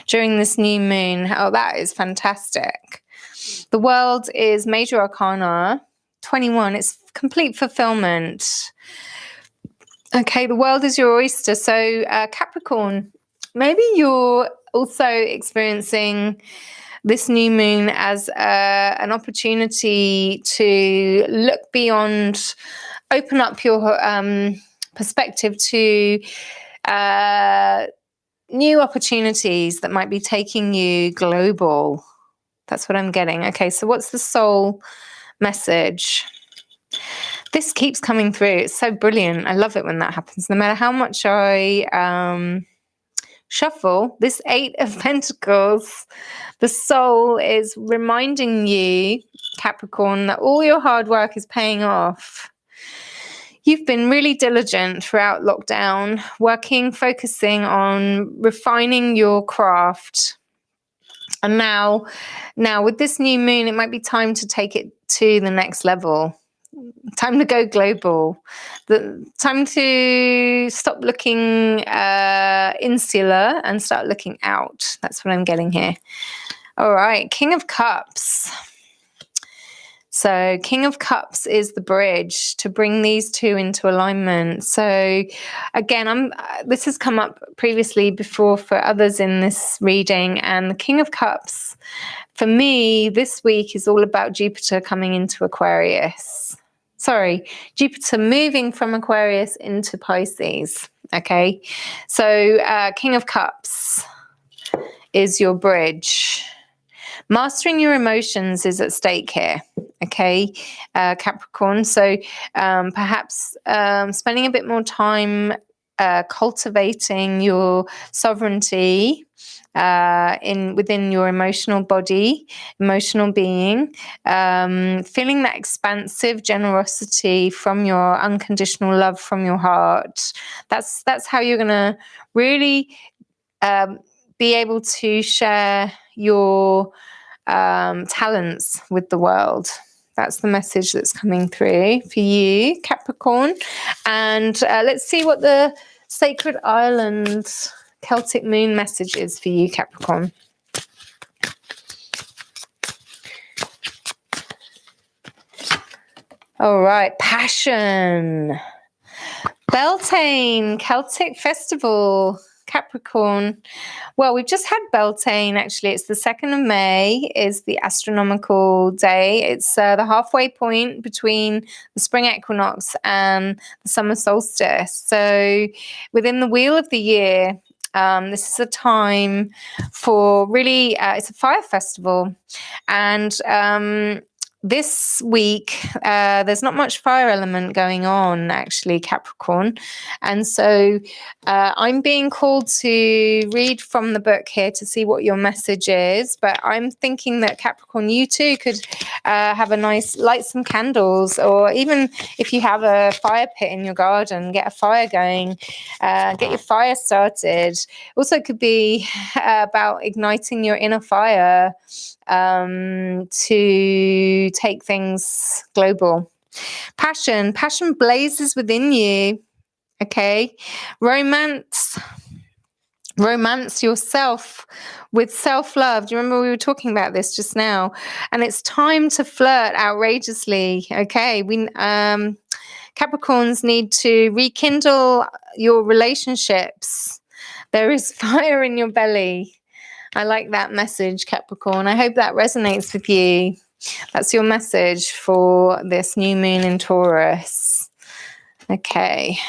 during this new moon. Oh, that is fantastic. The world is major arcana 21. It's complete fulfillment. Okay, the world is your oyster. So Capricorn, maybe you're also experiencing this new moon as an opportunity to look beyond, open up your perspective to new opportunities that might be taking you global. That's what I'm getting. Okay, so what's the soul message? This keeps coming through. It's so brilliant. I love it when that happens. No matter how much I shuffle, this 8 of Pentacles, the soul is reminding you, Capricorn, that all your hard work is paying off. You've been really diligent throughout lockdown, focusing on refining your craft. And now with this new moon, it might be time to take it to the next level. Time to go global. Time to stop looking insular and start looking out. That's what I'm getting here. All right, King of Cups. So King of Cups is the bridge to bring these two into alignment. So again, this has come up previously before for others in this reading, and the King of Cups for me this week is all about Jupiter coming into Aquarius. Sorry, Jupiter moving from Aquarius into Pisces. Okay, so King of Cups is your bridge. Mastering your emotions is at stake here, okay, Capricorn. So perhaps spending a bit more time cultivating your sovereignty within your emotional body, emotional being, feeling that expansive generosity from your unconditional love from your heart. That's how you're going to really be able to share your talents with the world. That's the message that's coming through for you, Capricorn. And let's see what the Sacred Island Celtic Moon message is for you, Capricorn. All right, passion. Beltane Celtic Festival, Capricorn. Well, we've just had Beltane, actually. It's the 2nd of May, is the astronomical day. It's the halfway point between the spring equinox and the summer solstice. So within the wheel of the year, this is a time for really, it's a fire festival. And this week, there's not much fire element going on, actually, Capricorn. And so I'm being called to read from the book here to see what your message is. But I'm thinking that, Capricorn, you too could have a nice, light some candles, or even if you have a fire pit in your garden, get a fire going, get your fire started. Also could be about igniting your inner fire to take things global. Passion blazes within you. Okay, romance yourself with self-love. Do you remember we were talking about this just now? And it's time to flirt outrageously. Okay, we Capricorns need to rekindle your relationships. There is fire in your belly. I like that message, Capricorn. I hope that resonates with you. That's your message for this new moon in Taurus. Okay,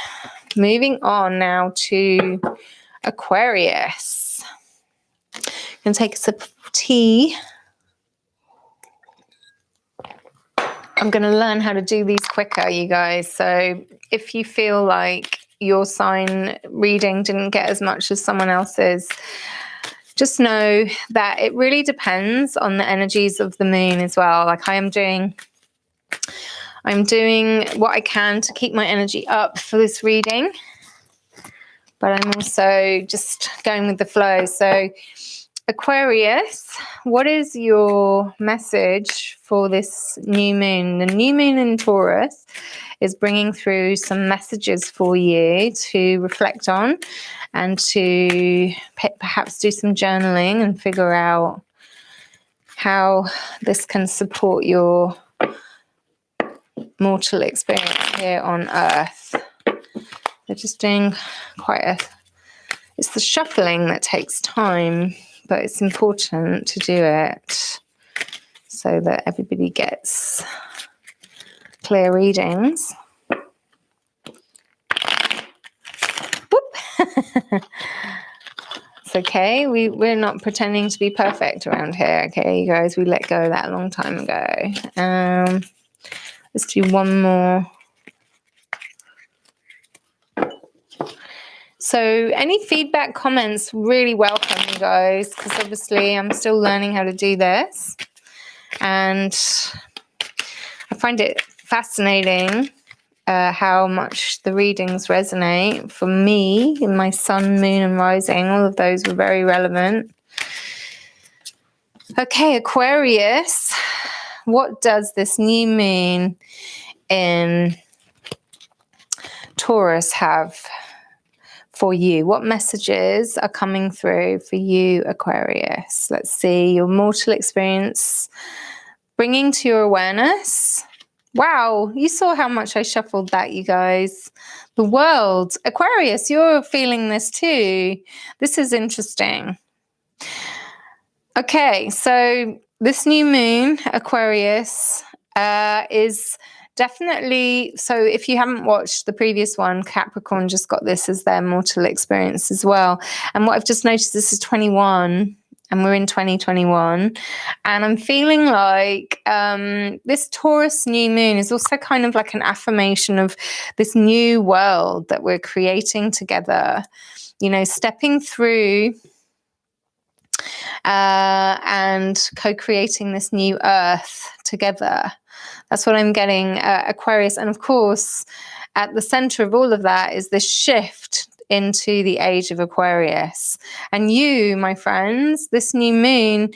moving on now to Aquarius. I'm going to take a sip of tea. I'm going to learn how to do these quicker, you guys. So if you feel like your sign reading didn't get as much as someone else's, just know that it really depends on the energies of the moon as well. Like I'm doing what I can to keep my energy up for this reading, but I'm also just going with the flow. So Aquarius, what is your message for this new moon? The new moon in Taurus is bringing through some messages for you to reflect on and to perhaps do some journaling and figure out how this can support your mortal experience here on Earth. They're just doing it's the shuffling that takes time, but it's important to do it so that everybody gets clear readings. It's okay. We're not pretending to be perfect around here, okay, you guys? We let go of that a long time ago. Let's do one more. So any feedback, comments, really welcome, you guys, because obviously I'm still learning how to do this. And I find it fascinating how much the readings resonate. For me, in my sun, moon, and rising, all of those were very relevant. Okay, Aquarius, what does this new moon in Taurus have for you? What messages are coming through for you, Aquarius? Let's see, your mortal experience bringing to your awareness. Wow, you saw how much I shuffled that, you guys. The world. Aquarius, you're feeling this too. This is interesting. Okay, so this new moon, Aquarius, is definitely, so if you haven't watched the previous one, Capricorn just got this as their mortal experience as well. And what I've just noticed, this is 21 and we're in 2021. And I'm feeling like this Taurus new moon is also kind of like an affirmation of this new world that we're creating together, you know, stepping through and co-creating this new earth together. That's what I'm getting, Aquarius. And of course, at the center of all of that is this shift into the age of Aquarius. And you, my friends, this new moon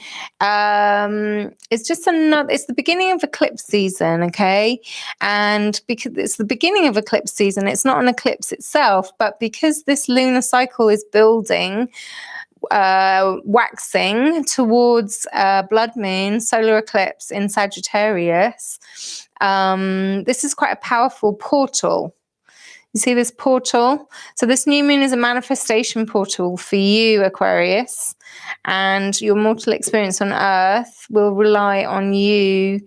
is just another, it's the beginning of eclipse season, okay? And because it's the beginning of eclipse season, it's not an eclipse itself, but because this lunar cycle is building, waxing towards blood moon, solar eclipse in Sagittarius, this is quite a powerful portal. You see this portal? So this new moon is a manifestation portal for you, Aquarius, and your mortal experience on Earth will rely on you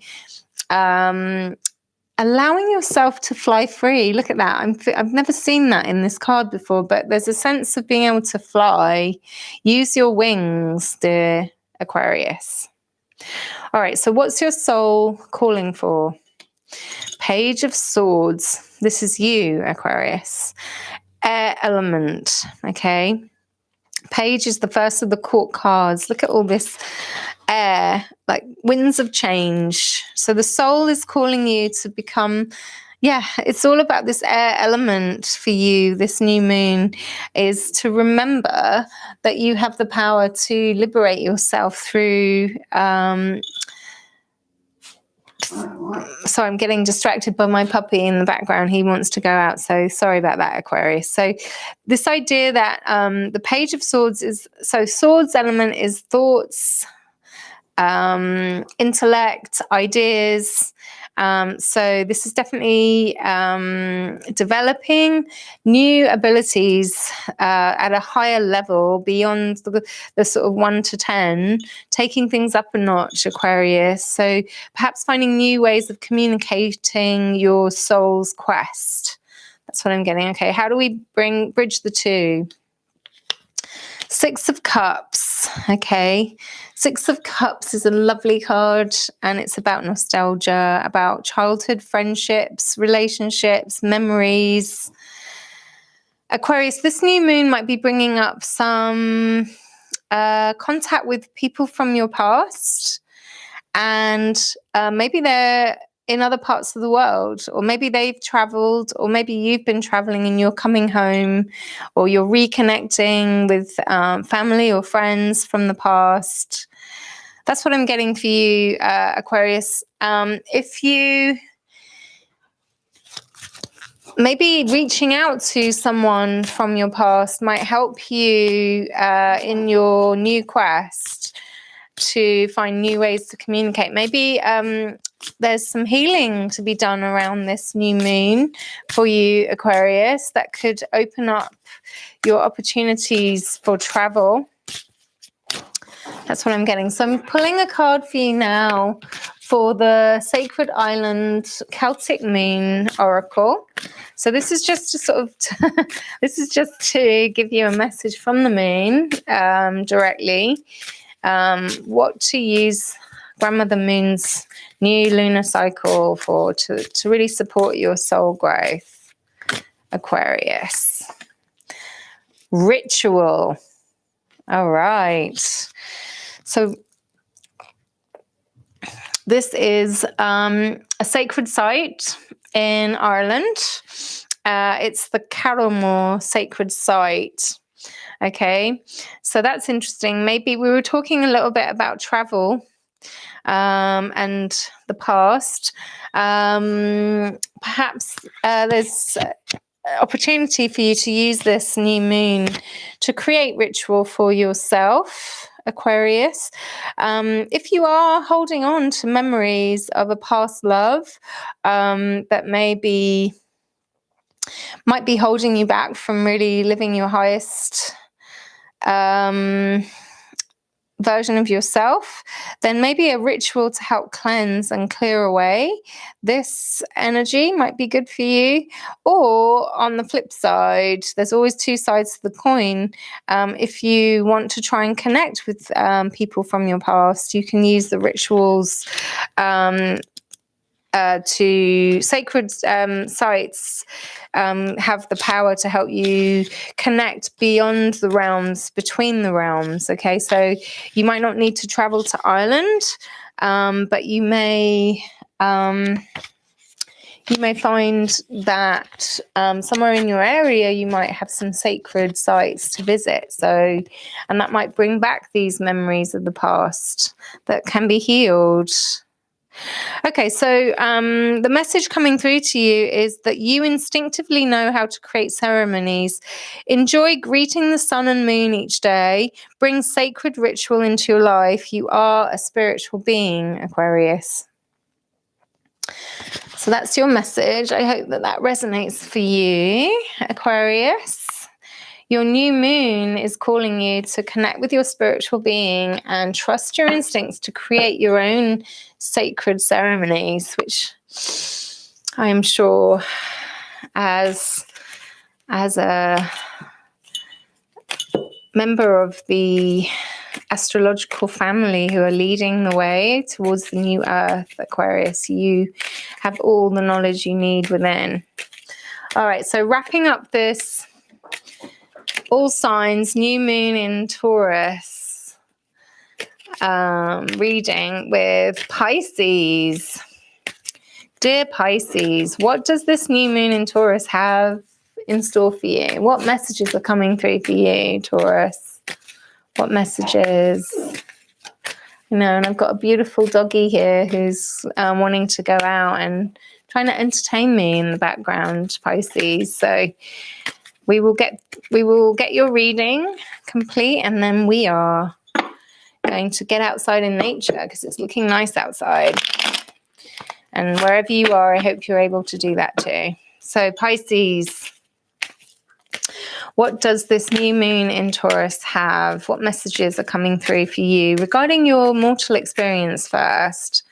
allowing yourself to fly free. Look at that. I've never seen that in this card before, but there's a sense of being able to fly. Use your wings, dear Aquarius. All right, so what's your soul calling for? Page of Swords. This is you, Aquarius. Air element, okay? Page is the first of the court cards. Look at all this air, like winds of change. So the soul is calling you to become, yeah, it's all about this air element for you. This new moon is to remember that you have the power to liberate yourself through so I'm getting distracted by my puppy in the background. He wants to go out, so sorry about that, Aquarius. So this idea that the Page of Swords is, so swords element is thoughts, intellect, ideas. So this is definitely developing new abilities at a higher level beyond the sort of 1 to 10, taking things up a notch, Aquarius. So perhaps finding new ways of communicating your soul's quest. That's what I'm getting. Okay, how do we bridge the two? Six of Cups, okay. Six of Cups is a lovely card, and it's about nostalgia, about childhood friendships, relationships, memories. Aquarius, this new moon might be bringing up some contact with people from your past, and maybe they're in other parts of the world, or maybe they've traveled, or maybe you've been traveling and you're coming home, or you're reconnecting with family or friends from the past. That's what I'm getting for you, Aquarius. If you maybe reaching out to someone from your past might help you in your new quest to find new ways to communicate. Maybe there's some healing to be done around this new moon for you, Aquarius, that could open up your opportunities for travel. That's what I'm getting. So I'm pulling a card for you now for the Sacred Island Celtic Moon Oracle. So this is just to sort of, this is just to give you a message from the moon directly. What to use Grandmother Moon's new lunar cycle for to really support your soul growth, Aquarius. Ritual. All right. So This is a sacred site in Ireland. It's the Carrowmore Sacred Site. Okay, so that's interesting. Maybe we were talking a little bit about travel and the past. Perhaps there's opportunity for you to use this new moon to create ritual for yourself, Aquarius. If you are holding on to memories of a past love that might be holding you back from really living your highest version of yourself, then maybe a ritual to help cleanse and clear away this energy might be good for you. Or on the flip side, there's always two sides to the coin. If you want to try and connect with people from your past, you can use the rituals to sacred sites have the power to help you connect beyond the realms, between the realms. Okay, so you might not need to travel to Ireland, but you may find that somewhere in your area you might have some sacred sites to visit. So, and that might bring back these memories of the past that can be healed. Okay, so the message coming through to you is that you instinctively know how to create ceremonies. Enjoy greeting the sun and moon each day. Bring sacred ritual into your life. You are a spiritual being, Aquarius. So that's your message. I hope that resonates for you, Aquarius. Your new moon is calling you to connect with your spiritual being and trust your instincts to create your own sacred ceremonies, which I am sure as a member of the astrological family who are leading the way towards the new earth, Aquarius, you have all the knowledge you need within. All right, so wrapping up this all signs, new moon in Taurus, reading with Pisces. Dear Pisces, what does this new moon in Taurus have in store for you? What messages are coming through for you, Taurus? What messages? You know, and I've got a beautiful doggy here who's wanting to go out and trying to entertain me in the background, Pisces. So we will get your reading complete, and then we are going to get outside in nature because it's looking nice outside. And wherever you are, I hope you're able to do that too. So Pisces, what does this new moon in Taurus have? What messages are coming through for you regarding your mortal experience first,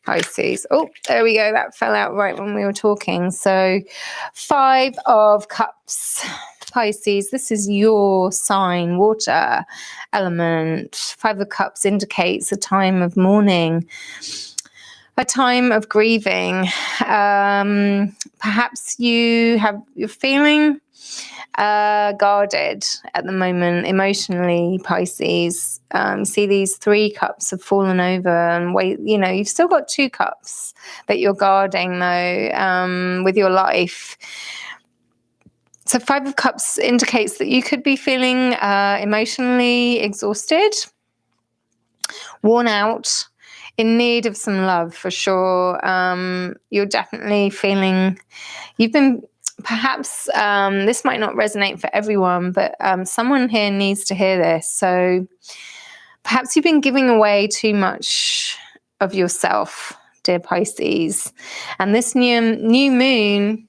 Pisces? Oh, there we go. That fell out right when we were talking. So 5 of Cups. Pisces, this is your sign, water element. 5 of Cups indicates a time of mourning, a time of grieving. Perhaps you're feeling guarded at the moment emotionally, Pisces. See these 3 cups have fallen over, and wait, you know, you've still got 2 cups that you're guarding though with your life. So 5 of Cups indicates that you could be feeling emotionally exhausted, worn out, in need of some love for sure. You're definitely feeling, you've been, perhaps this might not resonate for everyone, but someone here needs to hear this. So perhaps you've been giving away too much of yourself, dear Pisces. And this new moon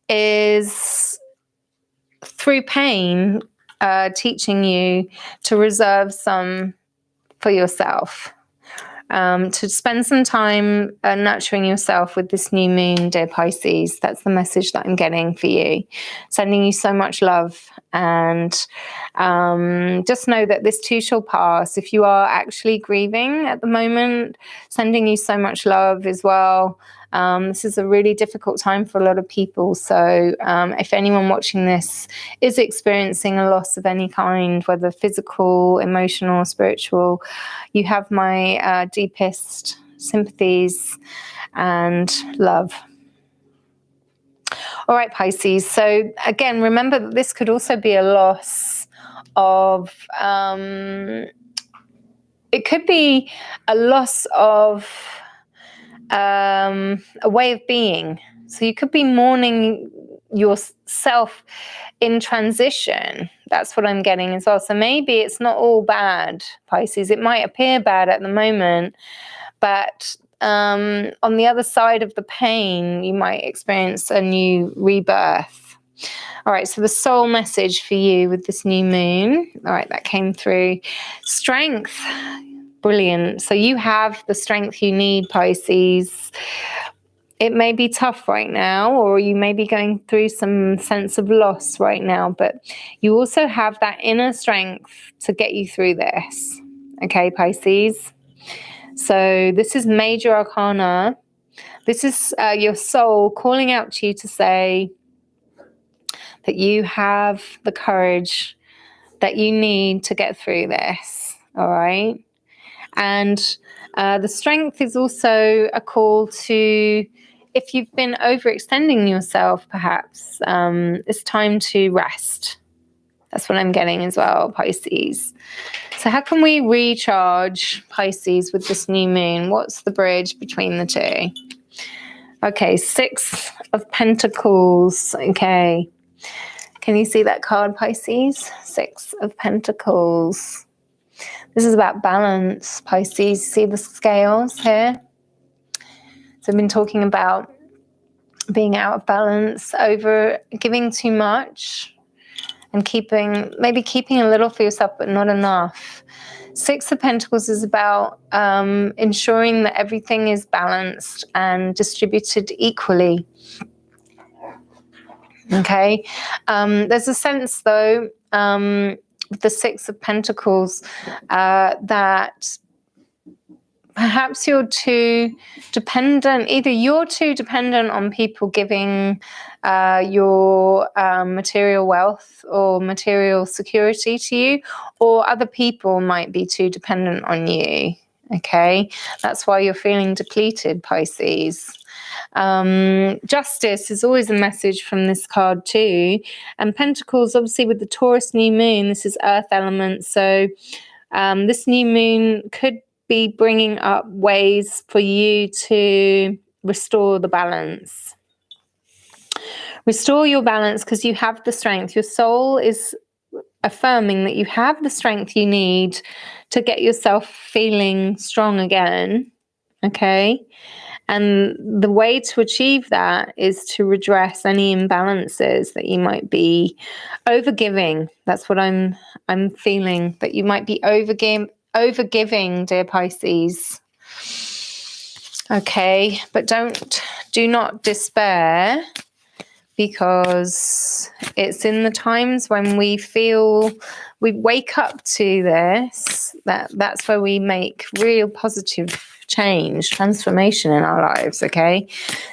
is, through pain, teaching you to reserve some for yourself, to spend some time nurturing yourself with this new moon, dear Pisces. That's the message that I'm getting for you. Sending you so much love, and just know that this too shall pass. If you are actually grieving at the moment, sending you so much love as well. This is a really difficult time for a lot of people. So if anyone watching this is experiencing a loss of any kind, whether physical, emotional, spiritual, you have my deepest sympathies, and love. All right, Pisces. So again, remember that this could also be a loss of, it could be a loss of a way of being. So you could be mourning yourself in transition. That's what I'm getting as well. So maybe it's not all bad, Pisces. It might appear bad at the moment, but on the other side of the pain, you might experience a new rebirth. All right, so the soul message for you with this new moon. All right, that came through. Strength. Brilliant. So you have the strength you need, Pisces. It may be tough right now, or you may be going through some sense of loss right now, but you also have that inner strength to get you through this. Okay, Pisces? So this is major arcana. This is your soul calling out to you to say that you have the courage that you need to get through this. All right? And the strength is also a call to, if you've been overextending yourself, perhaps, it's time to rest. That's what I'm getting as well, Pisces. So how can we recharge, Pisces, with this new moon? What's the bridge between the two? Okay, 6 of Pentacles. Okay. Can you see that card, Pisces? 6 of Pentacles. This is about balance, Pisces. See the scales here? So I've been talking about being out of balance, over giving too much, and maybe keeping a little for yourself, but not enough. 6 of Pentacles is about ensuring that everything is balanced and distributed equally. Okay. There's a sense, though, with the 6 of Pentacles, that perhaps you're too dependent. Either you're too dependent on people giving your material wealth or material security to you, or other people might be too dependent on you. Okay, that's why you're feeling depleted, Pisces. Justice is always a message from this card too. And Pentacles, obviously, with the Taurus new moon, this is earth element. So this new moon could be bringing up ways for you to restore the balance. Restore your balance because you have the strength. Your soul is affirming that you have the strength you need to get yourself feeling strong again. Okay? And the way to achieve that is to redress any imbalances that you might be overgiving. That's what I'm feeling, that you might be overgiving, dear Pisces. Okay, but do not despair, because it's in the times when we feel we wake up to this, that's where we make real positive change, transformation in our lives. Okay,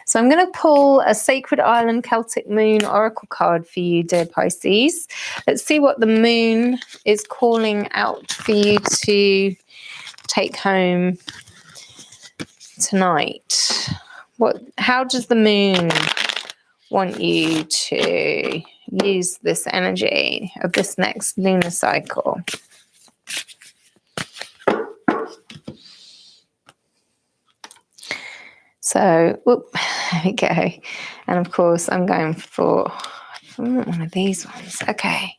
so I'm going to pull a Sacred Island Celtic Moon Oracle card for you, dear Pisces. Let's see what the moon is calling out for you to take home tonight. How does the moon want you to use this energy of this next lunar cycle? So, there we go. And of course, I'm going for one of these ones. Okay.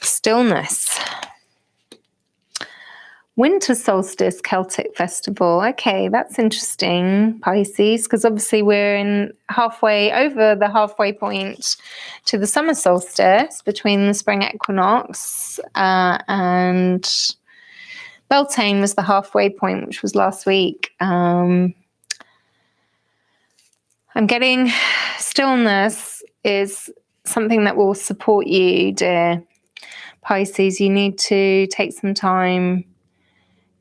Stillness. Winter solstice Celtic festival. Okay, that's interesting, Pisces, because obviously we're over the halfway point to the summer solstice between the spring equinox and Beltane was the halfway point, which was last week. I'm getting stillness is something that will support you, dear Pisces. You need to take some time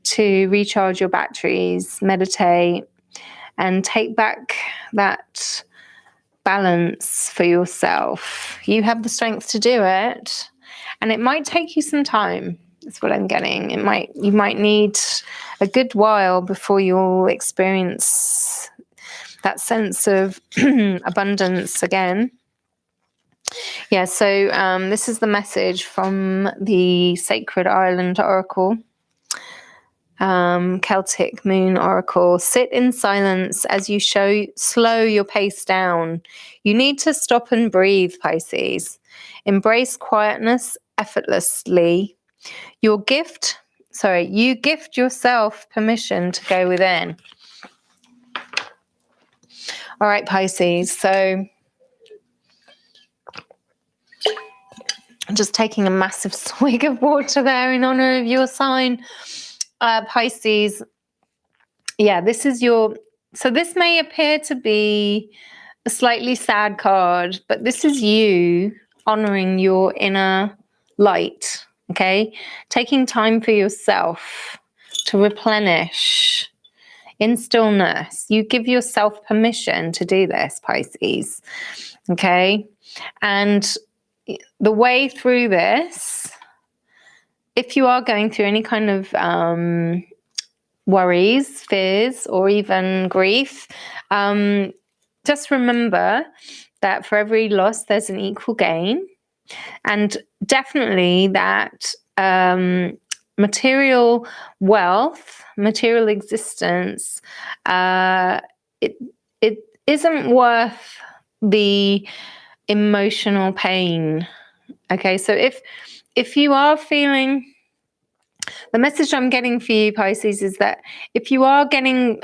to recharge your batteries, meditate, and take back that balance for yourself. You have the strength to do it, and it might take you some time. That's what I'm getting. You might need a good while before you'll experience that sense of abundance again. Yeah, so this is the message from the Sacred Island Oracle, Celtic Moon Oracle. Sit in silence as you slow your pace down. You need to stop and breathe, Pisces. Embrace quietness effortlessly. You gift yourself permission to go within. All right, Pisces. So I'm just taking a massive swig of water there in honor of your sign, Pisces. Yeah, this is so this may appear to be a slightly sad card, but this is you honoring your inner light, okay? Taking time for yourself to replenish in stillness. You give yourself permission to do this, Pisces, okay? And the way through this, if you are going through any kind of worries, fears, or even grief, just remember that for every loss, there's an equal gain. And definitely that material wealth, material existence, it isn't worth the emotional pain. Okay, so if you are feeling, the message I'm getting for you, Pisces, is that if you are getting,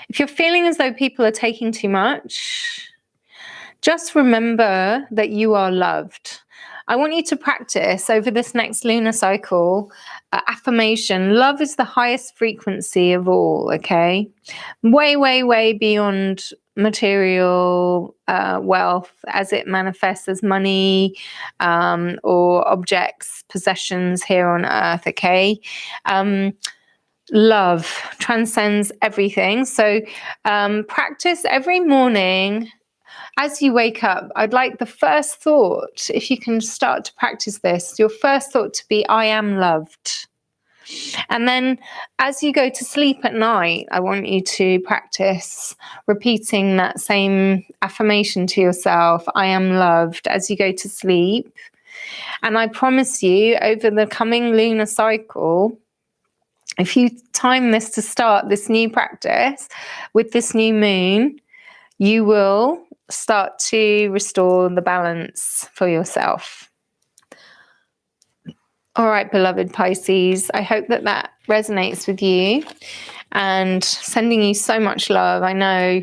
if you're feeling as though people are taking too much, just remember that you are loved. I want you to practice over this next lunar cycle affirmation. Love is the highest frequency of all, okay? Way, way, way beyond material wealth as it manifests as money or objects, possessions here on earth, okay? Love transcends everything. So practice every morning. As you wake up, I'd like the first thought, if you can start to practice this, your first thought to be, I am loved. And then as you go to sleep at night, I want you to practice repeating that same affirmation to yourself, I am loved, as you go to sleep. And I promise you, over the coming lunar cycle, if you time this to start this new practice with this new moon, you will start to restore the balance for yourself. All right, beloved Pisces, I hope that that resonates with you, and sending you so much love. I know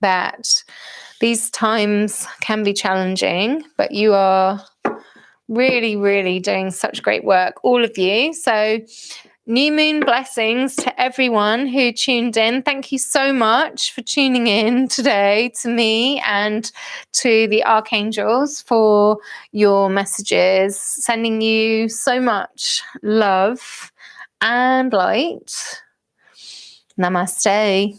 that these times can be challenging, but you are really, really doing such great work, all of you. So new moon blessings to everyone who tuned in. Thank you so much for tuning in today to me and to the archangels for your messages. Sending you so much love and light. Namaste.